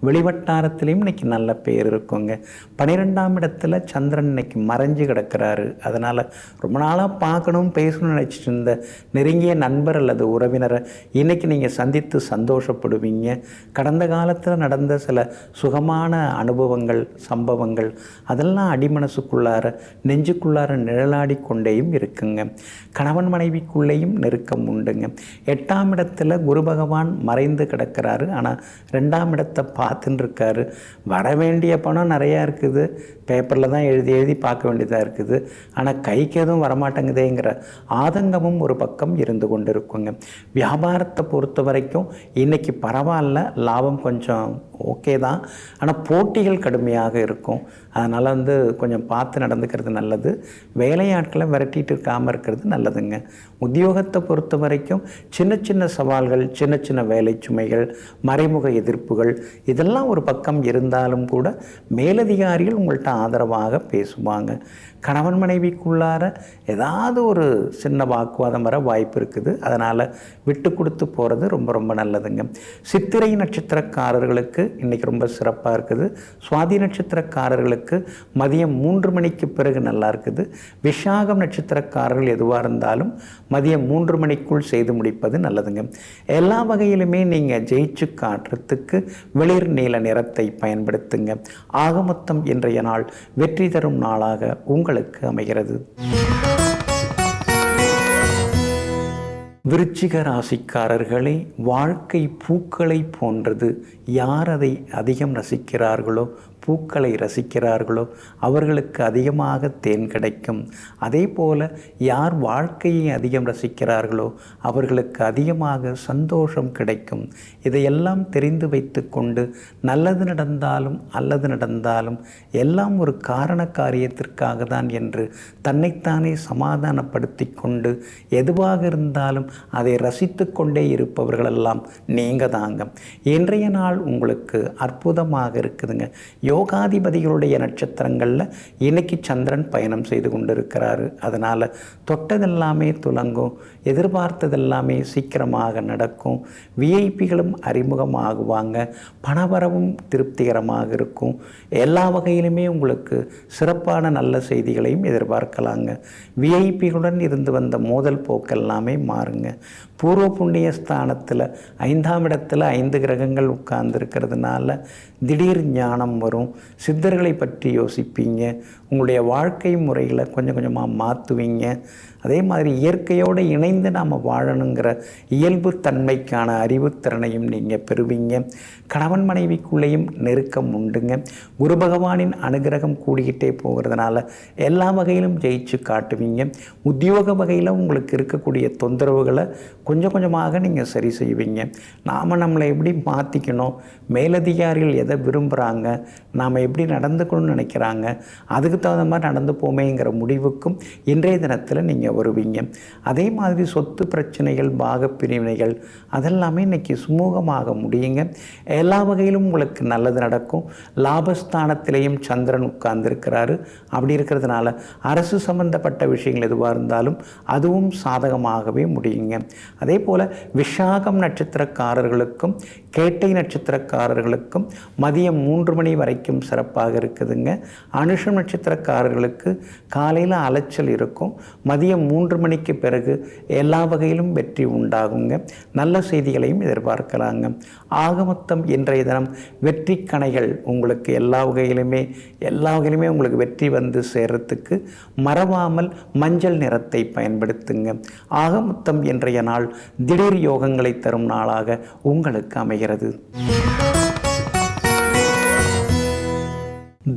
வெளிவட்டாரத்திலையும் இன்னைக்கு நல்ல பேர் இருக்குங்க. 12ஆம் இடத்துல சந்திரன் இன்னைக்கு மறைஞ்சு கிடக்கிறாரு. அதனால் ரொம்ப நாளாக பார்க்கணும் பேசணும்னு நினச்சிட்டு இருந்த நெருங்கிய நண்பர் அல்லது உறவினரை இன்றைக்கி நீங்கள் சந்தித்து சந்தோஷப்படுவீங்க. கடந்த காலத்தில் நடந்த சில சுகமான அனுபவங்கள், சம்பவங்கள் அதெல்லாம் அடிமனசுக்குள்ளார நெஞ்சுக்குள்ளார நிழலாடி கொண்டேயும் இருக்குங்க. கணவன் மனைவிக்குள்ளேயும் நெருக்கம் உண்டுங்க. 8ஆம் இடத்துல குரு பகவான் மறைந்து கிடக்கிறாரு. ஆனால் 2ஆம் இடத்தை பார்த்துன்னு இருக்காரு. வர வேண்டிய பணம் நிறையா இருக்குது, பேப்பரில் தான் எழுதி பார்க்க வேண்டியதாக இருக்குது. ஆனால் கைக்கு எதுவும் வரமாட்டேங்குதேங்கிற ஆதங்கமும் ஒரு பக்கம் இருந்து கொண்டு இருக்குங்க. வியாபாரத்தை பொறுத்த வரைக்கும் இன்றைக்கி பரவாயில்ல, லாபம் கொஞ்சம் ஓகே தான். ஆனால் போட்டிகள் கடுமையாக இருக்கும். அதனால் கொஞ்சம் பார்த்து நடந்துக்கிறது நல்லது. வேலையாட்களை விரட்டிட்டு இருக்காமல் இருக்கிறது நல்லதுங்க. உத்தியோகத்தை பொறுத்த வரைக்கும் சின்ன சின்ன சவால்கள், சின்ன சின்ன வேலை சுமைகள், மறைமுக எதிர்ப்புகள் இதெல்லாம் ஒரு பக்கம் இருந்தாலும் கூட மேலதிகாரிகள் உங்கள்கிட்ட ஆதரவாக பேசுவாங்க. கணவன் மனைவிக்குள்ளார ஏதாவது ஒரு சின்ன வாக்குவாதம் வர வாய்ப்பு இருக்குது. அதனால் விட்டு கொடுத்து போகிறது ரொம்ப ரொம்ப நல்லதுங்க. சித்திரை நட்சத்திரக்காரர்களுக்கு இன்றைக்கி ரொம்ப சிறப்பாக இருக்குது. சுவாதி நட்சத்திரக்காரர்களுக்கு மதியம் 3 மணிக்கு பிறகு நல்லா இருக்குது. விஷாகம் நட்சத்திரக்காரர்கள் எதுவாக இருந்தாலும் மதியம் 3 மணிக்குள் செய்து முடிப்பது நல்லதுங்க. எல்லா வகையிலுமே நீங்கள் ஜெயிச்சு காட்டுறதுக்கு வெளிர் நீல நிறத்தை பயன்படுத்துங்க. ஆக மொத்தம் இன்றைய நாள் வெற்றி தரும் நாளாக உங்களுக்கு அமைகிறது. விருச்சிக ராசிக்காரர்களே, வாழ்க்கை பூக்களை போன்றது. யார் அதை அதிகம் ரசிக்கிறார்களோ, பூக்களை ரசிக்கிறார்களோ அவர்களுக்கு அதிகமாக தேன் கிடைக்கும். அதே போல் யார் வாழ்க்கையை அதிகம் ரசிக்கிறார்களோ அவர்களுக்கு அதிகமாக சந்தோஷம் கிடைக்கும். இதையெல்லாம் தெரிந்து வைத்து கொண்டு நல்லது நடந்தாலும் அல்லது நடந்தாலும் எல்லாம் ஒரு காரண காரியத்திற்காக தான் என்று தன்னைத்தானே சமாதானப்படுத்தி கொண்டு எதுவாக இருந்தாலும் அதை ரசித்து கொண்டே இருப்பவர்களெல்லாம் நீங்கள் தாங்க. இன்றைய நாள் உங்களுக்கு அற்புதமாக இருக்குதுங்க. யோகாதிபதிகளுடைய நட்சத்திரங்களில் இன்னைக்கு சந்திரன் பயணம் செய்து கொண்டிருக்கிறாரு. அதனால் தொட்டதெல்லாமே துலங்கும், எதிர்பார்த்ததெல்லாமே சீக்கிரமாக நடக்கும். விஐபிகளும் அறிமுகமாகுவாங்க, பணவரவும் திருப்திகரமாக இருக்கும். எல்லா வகையிலுமே உங்களுக்கு சிறப்பான நல்ல செய்திகளையும் எதிர்பார்க்கலாங்க. விஐபிகளுடன் இருந்து வந்த மோதல் போக்கெல்லாமே மாறுங்க. பூர்வ புண்ணிய ஸ்தானத்தில் 5ஆம் இடத்துல 5 கிரகங்கள் உட்கார்ந்துருக்கிறதுனால திடீர் ஞானம் வரும். சித்தர்களை பற்றி யோசிப்பீங்க. உங்களுடைய வாழ்க்கை முறைகளை கொஞ்சம் கொஞ்சமாக மாற்றுவீங்க. அதே மாதிரி இயற்கையோடு இணைந்து நாம் வாழணுங்கிற இயல்பு தன்மைக்கான அறிவுத்திறனையும் நீங்கள் பெறுவீங்க. கணவன் மனைவிக்குள்ளேயும் நெருக்கம் உண்டுங்க. குரு பகவானின் அனுகிரகம் கூடிக்கிட்டே போகிறதுனால எல்லா வகையிலும் ஜெயிச்சு காட்டுவீங்க. உத்தியோக வகையில் உங்களுக்கு இருக்கக்கூடிய தொந்தரவுகளை கொஞ்சம் கொஞ்சமாக நீங்கள் சரி செய்வீங்க. நாம் நம்மளை எப்படி மாற்றிக்கணும், மேலதிகாரிகள் எதை விரும்புகிறாங்க, நாம் எப்படி நடந்துக்கணும்னு நினைக்கிறாங்க, அதுக்கு தகுந்த மாதிரி நடந்து போமேங்கிற முடிவுக்கும் இன்றைய தினத்தில் நீங்கள் வருவீங்க. அதே மாதிரி சொத்து பிரச்சனைகள், பாகப்பிரிவினைகள் அதெல்லாமே இன்றைக்கி சுமூகமாக முடியுங்க. எல்லா வகையிலும் உங்களுக்கு நல்லது நடக்கும். லாபஸ்தானத்திலேயும் சந்திரன் உட்கார்ந்துருக்கிறாரு. அப்படி இருக்கிறதுனால அரசு சம்பந்தப்பட்ட விஷயங்கள் எதுவாக இருந்தாலும் அதுவும் சாதகமாகவே முடியுங்க. அதே போல் விஷாகம் நட்சத்திரக்காரர்களுக்கும் கேட்டை நட்சத்திரக்காரர்களுக்கும் மதியம் 3 மணி வரைக்கும் சிறப்பாக இருக்குதுங்க. அனுஷம் நட்சத்திரக்காரர்களுக்கு காலையில் அலைச்சல் இருக்கும். மதியம் 3 மணிக்கு பிறகு எல்லா வகையிலும் வெற்றி உண்டாகுங்க. நல்ல செய்திகளையும் எதிர்பார்க்கலாங்க. ஆக மொத்தம் இன்றைய தினம் வெற்றி கணைகள் உங்களுக்கு எல்லா வகையிலுமே உங்களுக்கு வெற்றி வந்து சேர்றதுக்கு மறவாமல் மஞ்சள் நிறத்தை பயன்படுத்துங்க. ஆக மொத்தம் இன்றைய நாள் திடீர் யோகங்களை தரும் நாளாக உங்களுக்கு அமைகிறது.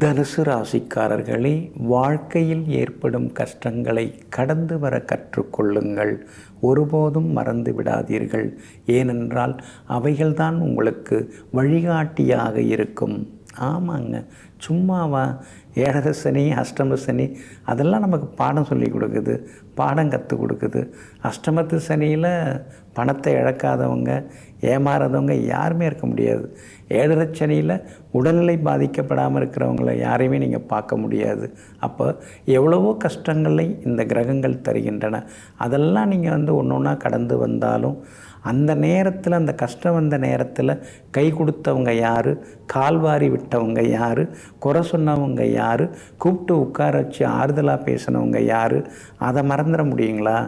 தனுசு ராசிக்காரர்களே, வாழ்க்கையில் ஏற்படும் கஷ்டங்களை கடந்து வர கற்றுக்கொள்ளுங்கள். ஒருபோதும் மறந்து விடாதீர்கள். ஏனென்றால் அவைகள்தான் உங்களுக்கு வழிகாட்டியாக இருக்கும். ஆமாங்க, சும்மாவா? 7 சனி, அஷ்டம சனி அதெல்லாம் நமக்கு பாடம் சொல்லி கொடுக்குது, பாடம் கற்றுக் கொடுக்குது. அஷ்டமத்து சனியில் பணத்தை இழக்காதவங்க, ஏமாறாதவங்க யாருமே இருக்க முடியாது. 7 சனியில் உடல்நிலை பாதிக்கப்படாமல் இருக்கிறவங்கள யாரையுமே நீங்கள் பார்க்க முடியாது. அப்போ எவ்வளவோ கஷ்டங்களை இந்த கிரகங்கள் தருகின்றன. அதெல்லாம் நீங்கள் ஒன்று ஒன்றா கடந்து வந்தாலும் அந்த நேரத்தில், அந்த கஷ்டம் வந்த நேரத்தில் கை கொடுத்தவங்க யார், கால்வாரி விட்டவங்க யார், குறை சொன்னவங்க யார், கூப்பிட்டு உட்கார வச்சு ஆறுதலாக பேசினவங்க யார், அதை மறந்துட முடியுங்களா?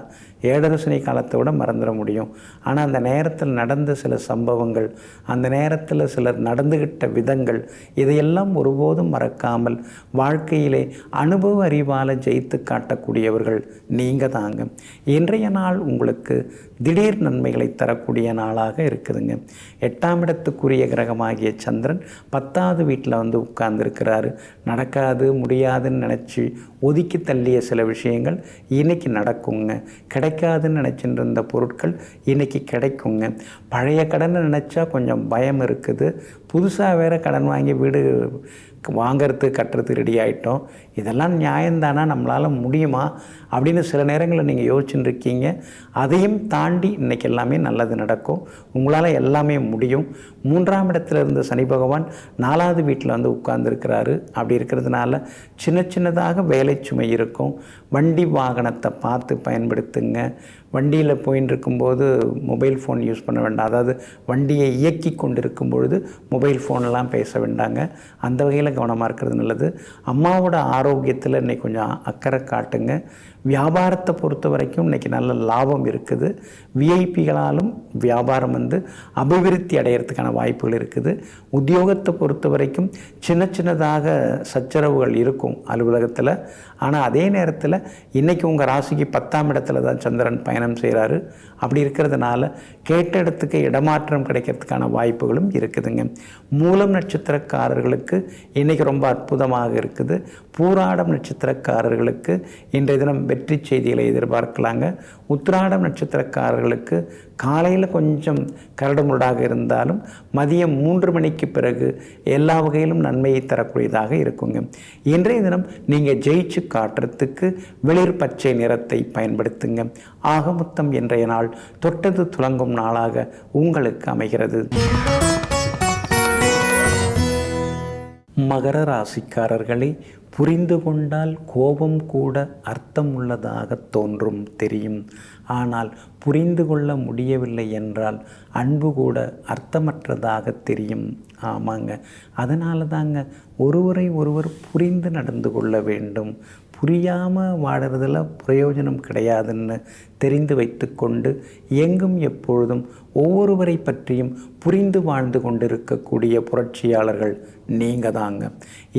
ஏழரசனை காலத்தை விட மறந்துட முடியும். ஆனால் அந்த நேரத்தில் நடந்த சில சம்பவங்கள், அந்த நேரத்தில் சிலர் நடந்துகிட்ட விதங்கள், இதையெல்லாம் ஒருபோதும் மறக்காமல் வாழ்க்கையிலே அனுபவ அறிவால் ஜெயித்து காட்டக்கூடியவர்கள் நீங்கள் தாங்க. இன்றைய நாள் உங்களுக்கு திடீர் நன்மைகளை தரக்கூடிய நாளாக இருக்குதுங்க. 8ஆம் இடத்துக்குரிய கிரகமாகிய சந்திரன் 10வது வீட்டில் வந்து உட்கார்ந்துருக்கிறாரு. நடக்காது முடியாதுன்னு நினச்சி ஒதுக்கி தள்ளிய சில விஷயங்கள் இன்றைக்கி நடக்குங்க. கிடைக்காதுன்னு நினச்சிட்டு இருந்த பொருட்கள் இன்றைக்கி கிடைக்குங்க. பழைய கடனை நினச்சா கொஞ்சம் பயம் இருக்குது. புதுசாக வேறு கடன் வாங்கி வீடு வாங்கிறதுக்கு கட்டுறதுக்கு ரெடி ஆகிட்டோம். இதெல்லாம் நியாயம்தானா, நம்மளால் முடியுமா அப்படின்னு சில நேரங்களில் நீங்கள் யோசிச்சுட்டு இருக்கீங்க. அதையும் தாண்டி இன்றைக்கி எல்லாமே நல்லது நடக்கும். உங்களால் எல்லாமே முடியும். 3ஆம் இடத்துல இருந்த சனி பகவான் 4வது வீட்டில் வந்து உட்கார்ந்துருக்கிறாரு. அப்படி இருக்கிறதுனால சின்ன சின்னதாக வேலை சுமை இருக்கும். வண்டி வாகனத்தை பார்த்து பயன்படுத்துங்க. வண்டியில் போயின்னு இருக்கும்போது மொபைல் ஃபோன் யூஸ் பண்ண வேண்டாம். அதாவது வண்டியை இயக்கி கொண்டு இருக்கும் பொழுது மொபைல் ஃபோனெல்லாம் பேச வேண்டாங்க. அந்த வகையில் கவனமாக இருக்கிறது நல்லது. அம்மாவோட ஆரோக்கியத்தில் இன்றைக்கி கொஞ்சம் அக்கறை காட்டுங்க. வியாபாரத்தை பொறுத்த வரைக்கும் இன்றைக்கி நல்ல லாபம் இருக்குது. விஐபிகளாலும் வியாபாரம் வந்து அபிவிருத்தி அடையிறதுக்கான வாய்ப்புகள் இருக்குது. உத்தியோகத்தை பொறுத்த வரைக்கும் சின்ன சின்னதாக சச்சரவுகள் இருக்கும் அலுவலகத்தில். ஆனால் அதே நேரத்தில் இன்றைக்கி உங்கள் ராசிக்கு 10ஆம் இடத்துல தான் சந்திரன் பயணம் செய்கிறாரு. அப்படி இருக்கிறதுனால கேட்ட இடத்துக்கு இடமாற்றம் கிடைக்கிறதுக்கான வாய்ப்புகளும் இருக்குதுங்க. மூலம் நட்சத்திரக்காரர்களுக்கு இன்றைக்கி ரொம்ப அற்புதமாக இருக்குது. பூராடம் நட்சத்திரக்காரர்களுக்கு இன்றைய தினம் வெற்றி செய்திகளை எதிர்பார்க்கலாங்க. உத்திராடம் நட்சத்திரக்காரர்களுக்கு காலையில் கொஞ்சம் கரடுமுரடாக இருந்தாலும் மதியம் 3 மணிக்கு பிறகு எல்லா வகையிலும் நன்மையை தரக்கூடியதாக இருக்குங்க. இன்றைய தினம் நீங்கள் ஜெயிச்சு காட்டுறதுக்கு வெளிர் பச்சை நிறத்தை பயன்படுத்துங்க. ஆக மொத்தம் இன்றைய நாள் தொட்டது துலங்கும் நாளாக உங்களுக்கு அமைகிறது. மகர ராசிக்காரர்களை புரிந்து கொண்டால் கோபம் கூட அர்த்தம் உள்ளதாக தோன்றும் தெரியும். ஆனால் புரிந்து கொள்ள முடியவில்லை என்றால் அன்பு கூட அர்த்தமற்றதாக தெரியும். ஆமாங்க, அதனால தாங்க ஒருவரை ஒருவர் புரிந்து நடந்து கொள்ள வேண்டும். புரியாமல் வாடுறதில் பிரயோஜனம் கிடையாதுன்னு தெரிந்து வைத்து கொண்டு எங்கும் எப்பொழுதும் ஒவ்வொருவரை பற்றியும் புரிந்து வாழ்ந்து கொண்டிருக்கக்கூடிய புரட்சியாளர்கள் நீங்கள் தாங்க.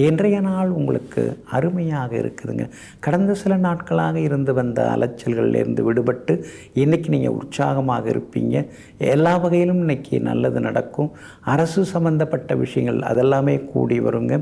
இன்றைய நாள் உங்களுக்கு அருமையாக இருக்குதுங்க. கடந்த சில நாட்களாக இருந்து வந்த அலைச்சல்களிலிருந்து விடுபட்டு இன்றைக்கி நீங்கள் உற்சாகமாக இருப்பீங்க. எல்லா வகையிலும் இன்றைக்கி நல்லது நடக்கும். அரசு சம்பந்தப்பட்ட விஷயங்கள் அதெல்லாமே கூடி வருங்க.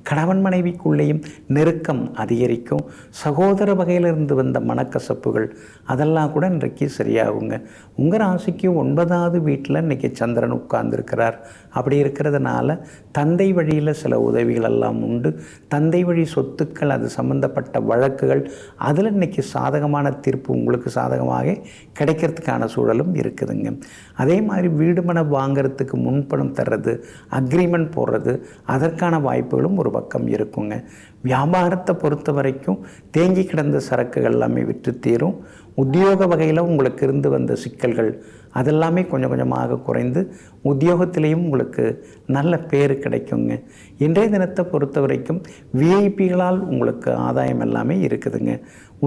கணவன் மனைவிக்குள்ளேயும் நெருக்கம் அதிகரிக்கும். சகோதர வகையிலிருந்து வந்த மனக்கசப்புகள் அதெல்லாம் கூட இன்றைக்கு சரியாகுங்க. உங்கள் ராசிக்கு 9வது வீட்டில் இன்றைக்கி சந்திரன் உட்கார்ந்துருக்கிறார். அப்படி இருக்கிறதுனால தந்தை வழியில் சில உதவிகள் எல்லாம் உண்டு. தந்தை வழி சொத்துக்கள், அது சம்பந்தப்பட்ட வழக்குகள், அதில் இன்றைக்கி சாதகமான தீர்ப்பு உங்களுக்கு சாதகமாக கிடைக்கிறதுக்கான சூழலும் இருக்குதுங்க. அதே மாதிரி வீடு மனை வாங்கிறதுக்கு முன்பணம் தர்றது, அக்ரிமெண்ட் போடுறது, அதற்கான வாய்ப்புகளும் ஒரு பக்கம் இருக்குங்க. வியாபாரத்தை பொறுத்த வரைக்கும் தேங்கி கிடந்த சரக்குகள் எல்லாமே விற்று தீரும். உத்தியோக வகையில் உங்களுக்கு இருந்து வந்த சிக்கல்கள் அதெல்லாமே கொஞ்சம் கொஞ்சமாக குறைந்து உத்தியோகத்திலையும் உங்களுக்கு நல்ல பேர் கிடைக்குங்க. இன்றைய தினத்தை பொறுத்த வரைக்கும் விஐபிகளால் உங்களுக்கு ஆதாயம் எல்லாமே இருக்குதுங்க.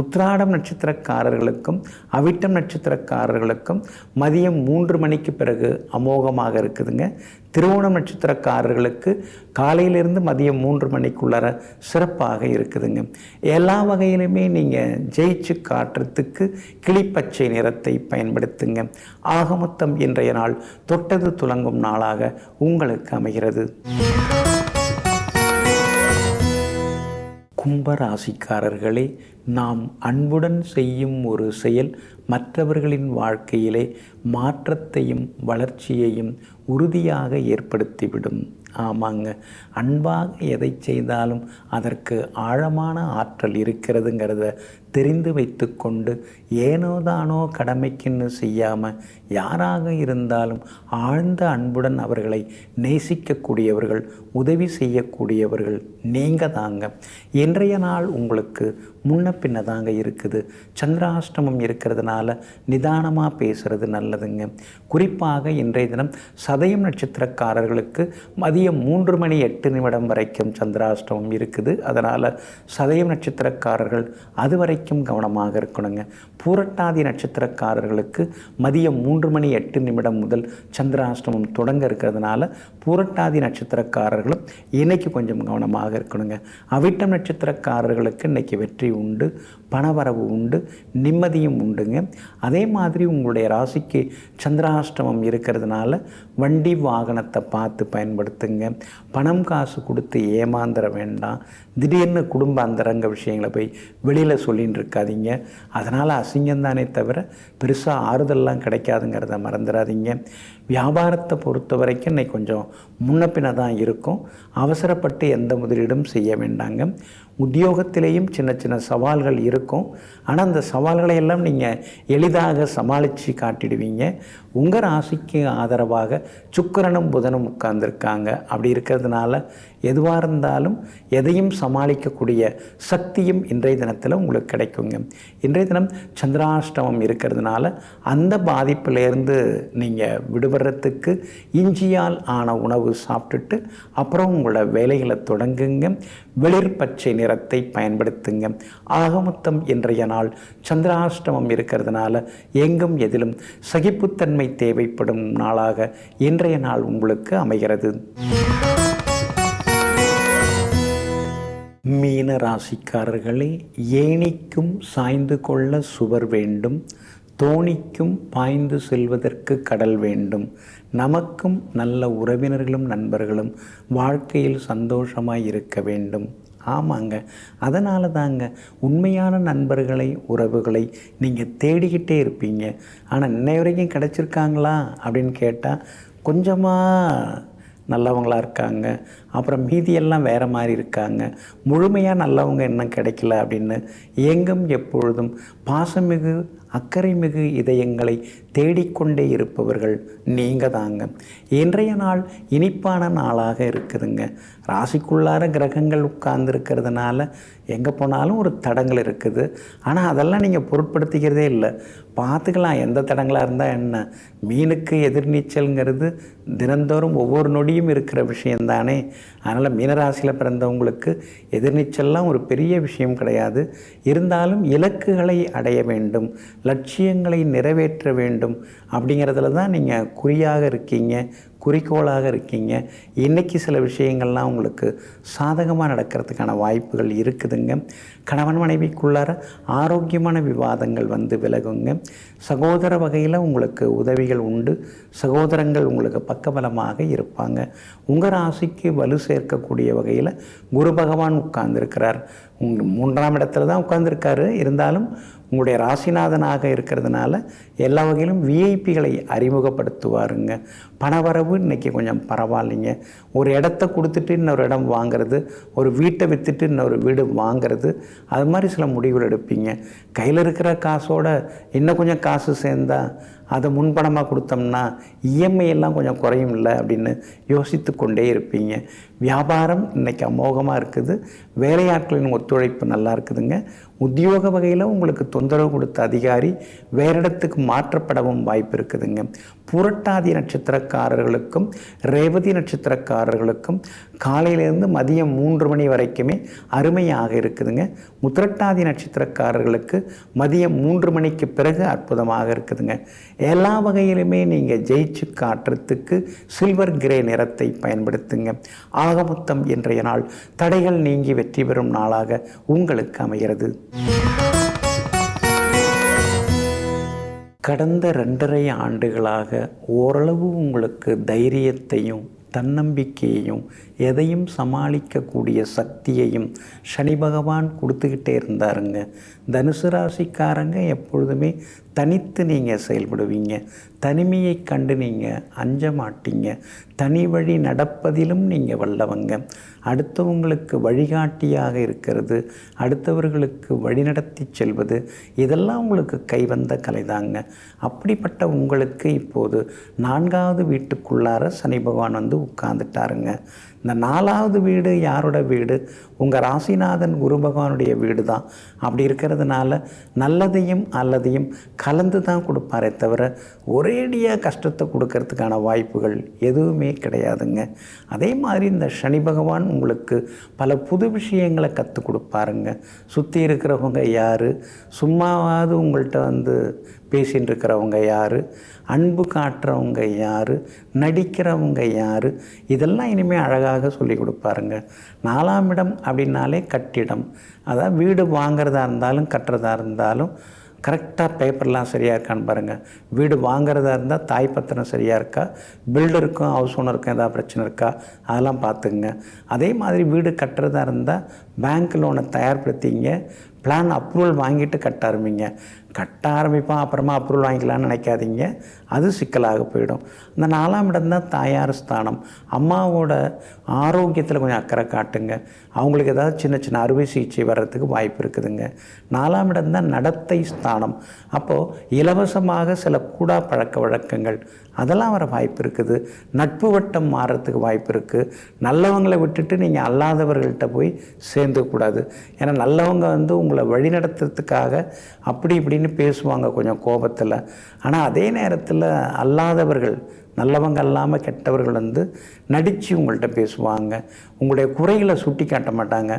உத்திராடம் நட்சத்திரக்காரர்களுக்கும் அவிட்டம் நட்சத்திரக்காரர்களுக்கும் மதியம் 3 மணிக்கு பிறகு அமோகமாக இருக்குதுங்க. திருவோணம் நட்சத்திரக்காரர்களுக்கு காலையிலிருந்து மதியம் 3 மணிக்குள்ளார சிறப்பாக இருக்குதுங்க. எல்லா வகையிலுமே நீங்கள் ஜெயிச்சு காட்டுறதுக்கு கிளிப்பச்சை நிறத்தை பயன்படுத்துங்க. ஆக மொத்தம் இன்றைய நாள் தொட்டது துலங்கும் நாளாக உங்களுக்கு அமைகிறது. கும்பராசிக்காரர்களே, நாம் அன்புடன் செய்யும் ஒரு செயல் மற்றவர்களின் வாழ்க்கையிலே மாற்றத்தையும் வளர்ச்சியையும் உறுதியாக ஏற்படுத்திவிடும். ஆமாங்க, அன்பாக எதை செய்தாலும் அதற்கு ஆழமான ஆற்றல் இருக்கிறதுங்கிறத தெரிந்து வைத்து கொண்டு ஏனோதானோ கடமைக்குன்னு செய்யாமல் யாராக இருந்தாலும் ஆழ்ந்த அன்புடன் அவர்களை நேசிக்கக்கூடியவர்கள், உதவி செய்யக்கூடியவர்கள் நீங்கள் தாங்க. இன்றைய நாள் உங்களுக்கு முன்ன பின்ன தாங்க இருக்குது. சந்திராஷ்டமம் இருக்கிறதுனால நிதானமாக பேசுகிறது நல்லதுங்க. குறிப்பாக இன்றைய தினம் சதயம் நட்சத்திரக்காரர்களுக்கு மதியம் 3:08 வரைக்கும் சந்திராஷ்டமம் இருக்குது. அதனால் சதயம் நட்சத்திரக்காரர்கள் அது வரைக்கும் கவனமாக இருக்கணுங்க. பூரட்டாதி நட்சத்திரக்காரர்களுக்கு மதியம் 3:08 முதல் சந்திராஷ்டமம் தொடங்க இருக்கிறதுனால பூரட்டாதி நட்சத்திரக்காரர்களும் இன்னைக்கு கொஞ்சம் கவனமாக இருக்கணுங்க. அவிட்டம் நட்சத்திரக்காரர்களுக்கு இன்னைக்கு வெற்றி உண்டு, பணவரவு உண்டு, நிம்மதியும் உண்டுங்க. அதே மாதிரி உங்களுடைய ராசிக்கு சந்திராஷ்டமம் இருக்கிறதுனால வண்டி வாகனத்தை பார்த்து பயன்படுத்துங்க. பணம் காசு கொடுத்து ஏமாந்துட வேண்டாம். திடீர்னு குடும்ப அந்தரங்க விஷயங்களை போய் வெளியில் சொல்லின்னு இருக்காதீங்க. அதனால் அசிங்கம்தானே தவிர பெருசாக ஆறுதல்லாம் கிடைக்காதுங்கிறத மறந்துடாதீங்க. வியாபாரத்தை பொறுத்த வரைக்கும் இன்னைக்கு கொஞ்சம் முன்ன பின்ன தான் இருக்கும். அவசரப்பட்டு எந்த முதலீடும் செய்ய வேண்டாங்க. உத்தியோகத்திலேயும் சின்ன சின்ன சவால்கள் இருக்கும். ஆனால் அந்த சவால்களை எல்லாம் நீங்கள் எளிதாக சமாளித்து காட்டிடுவீங்க. உங்கள் ராசிக்கு ஆதரவாக சுக்கிரனும் புதனும் உட்கார்ந்துருக்காங்க. அப்படி இருக்கிறதுனால எதுவாக இருந்தாலும் எதையும் சமாளிக்கக்கூடிய சக்தியும் இன்றைய தினத்தில் உங்களுக்கு கிடைக்குங்க. இன்றைய தினம் சந்திராஷ்டமம் இருக்கிறதுனால அந்த பாதிப்பிலேருந்து நீங்கள் விடுபடுறதுக்கு இஞ்சியால் ஆன உணவு சாப்பிட்டுட்டு அப்புறம் உங்களோட வேலைகளை தொடங்குங்க. வெளிர் பச்சை நிறத்தை பயன்படுத்துங்க. ஆகமொத்தம் இன்றைய நாள் சந்திராஷ்டமம் இருக்கிறதுனால எங்கும் எதிலும் சகிப்புத்தன்மை தேவைப்படும் நாளாக இன்றைய நாள் உங்களுக்கு அமைகிறது. மீன ராசிக்காரர்களே, ஏணிக்கும் சாய்ந்து கொள்ள சுவர் வேண்டும், தோணிக்கும் பாய்ந்து செல்வதற்கு கடல் வேண்டும். நமக்கும் நல்ல உறவினர்களும் நண்பர்களும் வாழ்க்கையில் சந்தோஷமாய் இருக்க வேண்டும். ஆமாங்க, அதனால தாங்க உண்மையான நண்பர்களை, உறவுகளை நீங்கள் தேடிக்கிட்டே இருப்பீங்க. ஆனால் இன்னை வரைக்கும் கிடச்சிருக்காங்களா அப்படின்னு கேட்டால் கொஞ்சமாக நல்லவங்களாக இருக்காங்க, அப்புறம் மீதியெல்லாம் வேறு மாதிரி இருக்காங்க. முழுமையாக நல்லவங்க இன்னும் கிடைக்கல அப்படின்னு எங்கும் எப்பொழுதும் பாசமிகு அக்கறை மிகு இதயங்களை தேடிக்கொண்டே இருப்பவர்கள் நீங்கள் தாங்க. இன்றைய நாள் இனிப்பான நாளாக இருக்குதுங்க. ராசிக்குள்ளார கிரகங்கள் உட்கார்ந்துருக்கிறதுனால எங்கே போனாலும் ஒரு தடங்கள் இருக்குது. ஆனால் அதெல்லாம் நீங்கள் பொருட்படுத்திக்கிறதே இல்லை. பார்த்துக்கலாம், எந்த தடங்களாக இருந்தால் என்ன. மீனுக்கு எதிர்நீச்சல்ங்கிறது தினந்தோறும் ஒவ்வொரு நொடியும் இருக்கிற விஷயந்தானே. அதனால் மீனராசியில் பிறந்தவங்களுக்கு எதிர்நீச்சல்லாம் ஒரு பெரிய விஷயம் கிடையாது. இருந்தாலும் இலக்குகளை அடைய வேண்டும், லட்சியங்களை நிறைவேற்ற வேண்டும் அப்படிங்கிறதுல தான் நீங்கள் குறியாக இருக்கீங்க, குறிக்கோளாக இருக்கீங்க. இன்றைக்கி சில விஷயங்கள்லாம் உங்களுக்கு சாதகமாக நடக்கிறதுக்கான வாய்ப்புகள் இருக்குதுங்க. கணவன் மனைவிக்குள்ளார ஆரோக்கியமான விவாதங்கள் வந்து விலகுங்க. சகோதர வகையில் உங்களுக்கு உதவிகள் உண்டு. சகோதரங்கள் உங்களுக்கு பக்கபலமாக இருப்பாங்க. உங்கள் ராசிக்கு வலு சேர்க்கக்கூடிய வகையில் குரு பகவான் உட்கார்ந்துருக்கிறார். 3ஆம் இடத்துல தான் உட்கார்ந்துருக்காரு. இருந்தாலும் உங்களுடைய ராசிநாதனாக இருக்கிறதுனால எல்லா வகையிலும் விஐபிகளை அறிமுகப்படுத்துவாருங்க. பணவரவு இன்றைக்கி கொஞ்சம் பரவாயில்லைங்க. ஒரு இடத்த கொடுத்துட்டு இன்னொரு இடம் வாங்கிறது, ஒரு வீட்டை விற்றுட்டு இன்னொரு வீடு வாங்கிறது, அது மாதிரி சில முடிவுகள் எடுப்பீங்க. கையில் இருக்கிற காசோட இன்னும் கொஞ்சம் காசு சேர்ந்தா அதை முன்பணமாக கொடுத்தோம்னா இஎம்ஐ எல்லாம் கொஞ்சம் குறையும் இல்லை அப்படின்னு யோசித்து கொண்டே இருப்பீங்க. வியாபாரம் இன்றைக்கி அமோகமாக இருக்குது. வேலையாட்களின் ஒத்துழைப்பு நல்லா இருக்குதுங்க. உத்தியோக வகையில் உங்களுக்கு தொந்தரவு கொடுத்த அதிகாரி வேறு இடத்துக்கு மாற்றப்படவும் வாய்ப்பு இருக்குதுங்க. புரட்டாதி நட்சத்திரக்காரர்களுக்கும் ரேவதி நட்சத்திரக்காரர்களுக்கும் காலையிலேருந்து மதியம் 3 மணி வரைக்குமே அருமையாக இருக்குதுங்க. உத்திரட்டாதி நட்சத்திரக்காரர்களுக்கு மதியம் 3 மணிக்கு பிறகு அற்புதமாக இருக்குதுங்க. எல்லா வகையிலுமே நீங்கள் ஜெயிச்சு காட்டுறதுக்கு சில்வர் கிரே நிறத்தை பயன்படுத்துங்க. ஆகமொத்தம் இன்றைய நாள் தடைகள் நீங்கி வெற்றி பெறும் நாளாக உங்களுக்கு அமைகிறது. கடந்த 2.5 ஆண்டுகளாக ஓரளவு உங்களுக்கு தைரியத்தையும் தன்னம்பிக்கையையும் எதையும் சமாளிக்கக்கூடிய சக்தியையும் சனி பகவான் கொடுத்துக்கிட்டே இருந்தாருங்க. தனுசு ராசிக்காரங்க எப்பொழுதுமே தனித்து நீங்கள் செயல்படுவீங்க. தனிமையை கண்டு நீங்கள் அஞ்ச மாட்டீங்க. தனி வழி நடப்பதிலும் நீங்கள் வல்லவங்க. அடுத்தவங்களுக்கு வழிகாட்டியாக இருக்கிறது, அடுத்தவர்களுக்கு வழிநடத்தி செல்வது, இதெல்லாம் உங்களுக்கு கைவந்த கலைதாங்க. அப்படிப்பட்ட உங்களுக்கு இப்போது 4வது வீட்டுக்குள்ளார சனி பகவான் வந்து உட்கார்ந்துட்டாருங்க. இந்த 4வது வீடு யாரோட வீடு? உங்கள் ராசிநாதன் குரு பகவானுடைய வீடு தான். அப்படி இருக்கிறதுனால நல்லதையும் அல்லதையும் கலந்து தான் கொடுப்பாரே தவிர ஒரேடியாக கஷ்டத்தை கொடுக்கறதுக்கான வாய்ப்புகள் எதுவுமே கிடையாதுங்க. அதே மாதிரி இந்த சனி பகவான் உங்களுக்கு பல புது விஷயங்களை கற்றுக் கொடுப்பாருங்க. சுற்றி இருக்கிறவங்க யார், சும்மாவாவது உங்கள்கிட்ட வந்து பேசின்னு இருக்கிறவங்க யார், அன்பு காட்டுறவங்க யார், நடிக்கிறவங்க யார், இதெல்லாம் இனிமேல் அழகாக சொல்லி கொடுப்பாருங்க. 4ஆம் இடம் அப்படின்னாலே கட்டிடம். அதாவது வீடு வாங்கிறதா இருந்தாலும் கட்டுறதா இருந்தாலும் கரெக்டாக பேப்பர்லாம் சரியாக இருக்கான்னு பாருங்கள். வீடு வாங்கிறதா இருந்தால் தாய் பத்திரம் சரியாக இருக்கா, பில்டருக்கும் ஹவுஸ் ஓனருக்கும் ஏதாவது பிரச்சனை இருக்கா, அதெல்லாம் பார்த்துக்குங்க. அதே மாதிரி வீடு கட்டுறதா இருந்தால் பேங்க் லோனை தயார்படுத்திங்க. பிளான் அப்ரூவல் வாங்கிட்டு கட்ட ஆரம்பிங்க. கட்ட ஆரம்பிப்பான் அப்புறமா அப்ரூவல் வாங்கிக்கலான்னு நினைக்காதீங்க, அது சிக்கலாக போயிடும். இந்த 4ஆம் இடம் தான் தாயார் ஸ்தானம். அம்மாவோட ஆரோக்கியத்தில் கொஞ்சம் அக்கறை காட்டுங்க. அவங்களுக்கு ஏதாவது சின்ன சின்ன அறுவை சிகிச்சை வர்றதுக்கு வாய்ப்பு இருக்குதுங்க. 4ஆம் இடம் தான் நடத்தை ஸ்தானம். அப்போது இலவசமாக சில கூடா பழக்க வழக்கங்கள் அதெல்லாம் வர வாய்ப்பு இருக்குது. நட்பு வட்டம் மாறுறதுக்கு வாய்ப்பு இருக்குது. நல்லவங்களை விட்டுட்டு நீங்கள் அல்லாதவர்கள்ட்ட போய் சேர்ந்துக்கூடாது. ஏன்னா நல்லவங்க வந்து உங்களை வழிநடத்துறதுக்காக அப்படி இப்படின்னு பேசுவாங்க கொஞ்சம் கோபத்தில். ஆனால் அதே நேரத்தில் அல்லாதவர்கள், நல்லவங்க இல்லாமல் கெட்டவர்கள் வந்து நடித்து உங்கள்கிட்ட பேசுவாங்க. உங்களுடைய குறைகளை சுட்டி காட்ட மாட்டாங்க.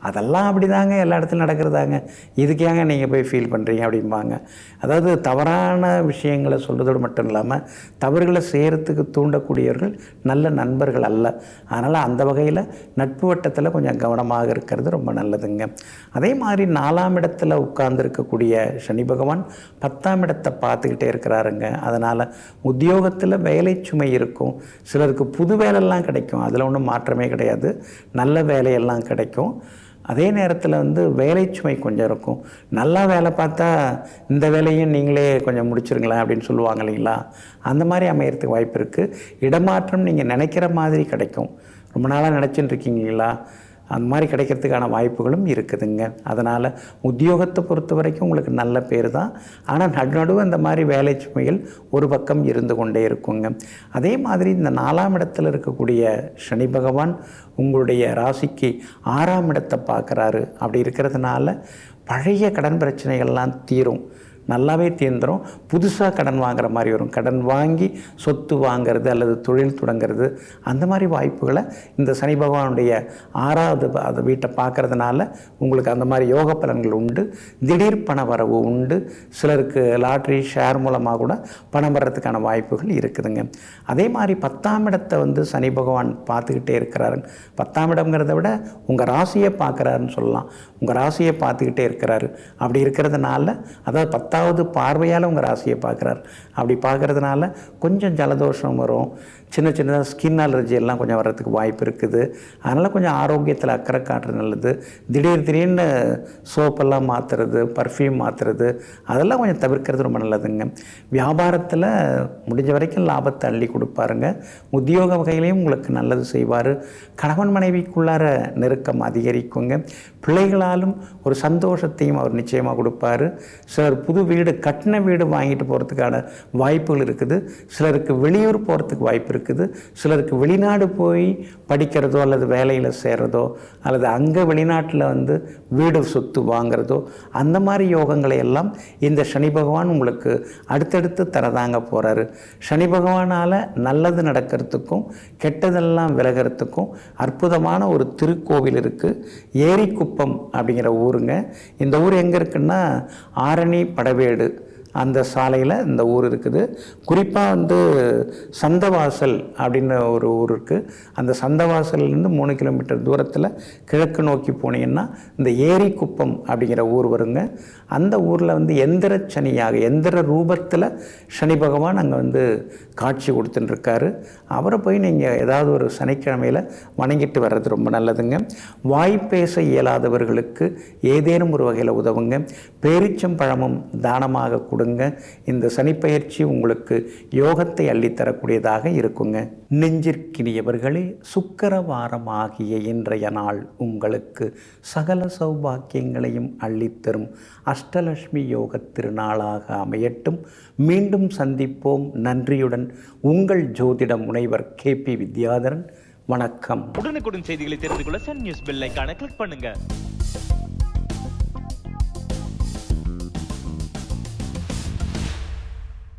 அதெல்லாம் அப்படி தாங்க எல்லா இடத்துலையும் நடக்கிறதாங்க, இதுக்கேங்க நீங்கள் போய் ஃபீல் பண்ணுறீங்க அப்படிம்பாங்க. அதாவது தவறான விஷயங்களை சொல்கிறதோடு மட்டும் இல்லாமல் தவறுகளை செய்கிறதுக்கு தூண்டக்கூடியவர்கள் நல்ல நண்பர்கள் அல்ல. அதனால் அந்த வகையில் நட்பு வட்டத்தில் கொஞ்சம் கவனமாக இருக்கிறது ரொம்ப நல்லதுங்க. அதே மாதிரி 4ஆம் இடத்துல உட்கார்ந்துருக்கக்கூடிய சனி பகவான் 10ஆம் இடத்தை பார்த்துக்கிட்டே இருக்கிறாருங்க. அதனால் உத்தியோகத்தில் வேலை சுமை இருக்கும். சிலருக்கு புது வேலையெல்லாம் கிடைக்கும், அதில் ஒன்றும் மாற்றமே கிடையாது. நல்ல வேலையெல்லாம் கிடைக்கும். அதே நேரத்தில் வந்து வேலை சுமை கொஞ்சம் இருக்கும். நல்லா வேலை பார்த்தா இந்த வேலையும் நீங்களே கொஞ்சம் முடிச்சிருங்களேன் அப்படின்னு சொல்லுவாங்க இல்லைங்களா, அந்த மாதிரி அமையறதுக்கு வாய்ப்பு இருக்குது. இடமாற்றம் நீங்கள் நினைக்கிற மாதிரி கிடைக்கும். ரொம்ப நாளாக நினச்சின்னு இருக்கீங்களா, அந்த மாதிரி கிடைக்கிறதுக்கான வாய்ப்புகளும் இருக்குதுங்க. அதனால் உத்தியோகத்தை பொறுத்த வரைக்கும் உங்களுக்கு நல்ல பேர் தான். ஆனால் நடுநடுவு அந்த மாதிரி வேலை சுமைகள் ஒரு பக்கம் இருந்து கொண்டே இருக்குங்க. அதே மாதிரி இந்த 4ஆம் இடத்தில் இருக்கக்கூடிய சனி பகவான் உங்களுடைய ராசிக்கு 6ஆம் இடத்தை பார்க்குறாரு. அப்படி இருக்கிறதுனால பழைய கடன் பிரச்சனைகள்லாம் தீரும், நல்லாவே தீர்ந்துடும். புதுசாக கடன் வாங்குற மாதிரி வரும். கடன் வாங்கி சொத்து வாங்கிறது அல்லது தொழில் தொடங்கிறது, அந்த மாதிரி வாய்ப்புகளை இந்த சனி பகவானுடைய 6வது வீட்டை பார்க்கறதுனால உங்களுக்கு அந்த மாதிரி யோக பலன்கள் உண்டு. திடீர் பண வரவு உண்டு. சிலருக்கு லாட்ரி ஷேர் மூலமாக கூட பணம் வர்றதுக்கான வாய்ப்புகள் இருக்குதுங்க. அதே மாதிரி 10ஆம் இடத்தை வந்து சனி பகவான் பார்த்துக்கிட்டே இருக்கிறாரு. 10ஆம் இடம்ங்கிறத விட உங்கள் ராசியை பார்க்குறாருன்னு சொல்லலாம். உங்கள் ராசியை பார்த்துக்கிட்டே இருக்கிறாரு. அப்படி இருக்கிறதுனால, அதாவது 10வது பார்வையால் உங்கள் ராசியை பார்க்குறாரு. அப்படி பார்க்குறதுனால கொஞ்சம் ஜலதோஷம் வரும், சின்ன சின்னதாக ஸ்கின் அலர்ஜி எல்லாம் கொஞ்சம் வர்றதுக்கு வாய்ப்பு இருக்குது. அதனால் கொஞ்சம் ஆரோக்கியத்தில் அக்கறை காட்டுறது நல்லது. திடீர்னு சோப்பெல்லாம் மாற்றுறது, பர்ஃப்யூம் மாற்றுறது, அதெல்லாம் கொஞ்சம் தவிர்க்கிறது ரொம்ப நல்லதுங்க. வியாபாரத்தில் முடிஞ்ச வரைக்கும் லாபத்தை அள்ளி கொடுப்பாருங்க. உத்தியோக வகையிலையும் உங்களுக்கு நல்லது செய்வார். கணவன் மனைவிக்குள்ளார நெருக்கம் அதிகரிக்குங்க. பிள்ளைகளாலும் ஒரு சந்தோஷத்தையும் அவர் நிச்சயமாக கொடுப்பார். சிலர் புது வீடு, கட்டின வீடு வாங்கிட்டு போகிறதுக்கான வாய்ப்புகள் இருக்குது. சிலருக்கு வெளியூர் போகிறதுக்கு வாய்ப்பு இருக்குது. சிலருக்கு வெளிநாடு போய் படிக்கிறதோ அல்லது வேலையில் சேர்றதோ அல்லது அங்கே வெளிநாட்டில் வந்து வீடு சொத்து வாங்கிறதோ, அந்த மாதிரி யோகங்களை எல்லாம் இந்த சனி பகவான் உங்களுக்கு அடுத்தடுத்து தரதாங்க போகிறாரு. சனி பகவானால் நல்லது நடக்கிறதுக்கும் கெட்டதெல்லாம் விலகிறதுக்கும் அற்புதமான ஒரு திருக்கோவில் இருக்குது. ஏரிக்குப்பம் அப்படிங்கிற ஊருங்க. இந்த ஊர் எங்கே இருக்குன்னா ஆரணி படவேடு அந்த சாலையில் இந்த ஊர் இருக்குது. குறிப்பாக வந்து சந்தவாசல் அப்படின்னு ஒரு ஊர் இருக்குது. அந்த சந்தவாசல்லேருந்து 3 கிலோமீட்டர் தூரத்தில் கிழக்கு நோக்கி போனீங்கன்னா இந்த ஏரிக்குப்பம் அப்படிங்கிற ஊர் வருங்க. அந்த ஊரில் வந்து எந்திர சனியாக எந்திர ரூபத்தில் சனி பகவான் அங்கே வந்து காட்சி கொடுத்துட்டுருக்காரு. அவரை போய் நீங்கள் ஏதாவது ஒரு சனிக்கிழமையில் வணங்கிட்டு வர்றது ரொம்ப நல்லதுங்க. வாய்ப்பேச இயலாதவர்களுக்கு ஏதேனும் ஒரு வகையில் உதவுங்க. பேரிச்சம்பழமும் தானமாக கொடுங்க. இந்த சனிப்பெயர்ச்சி உங்களுக்கு யோகத்தை அள்ளித்தரக்கூடியதாக இருக்குங்க. நெஞ்சிற்கினியவர்களே, சுக்கிரவாரம் ஆகிய இன்றைய நாள் உங்களுக்கு சகல சௌபாக்கியங்களையும் அள்ளித்தரும் அஷ்டலட்சுமி யோக திருநாளாக அமையட்டும். மீண்டும் சந்திப்போம். நன்றியுடன் உங்கள் ஜோதிட முனைவர் KP வித்யாதரன். வணக்கம். உடனுக்குடன் செய்திகளை தெரிந்து கொள்ள சன் நியூஸ் பெல் ஐகானை கிளிக் பண்ணுங்க.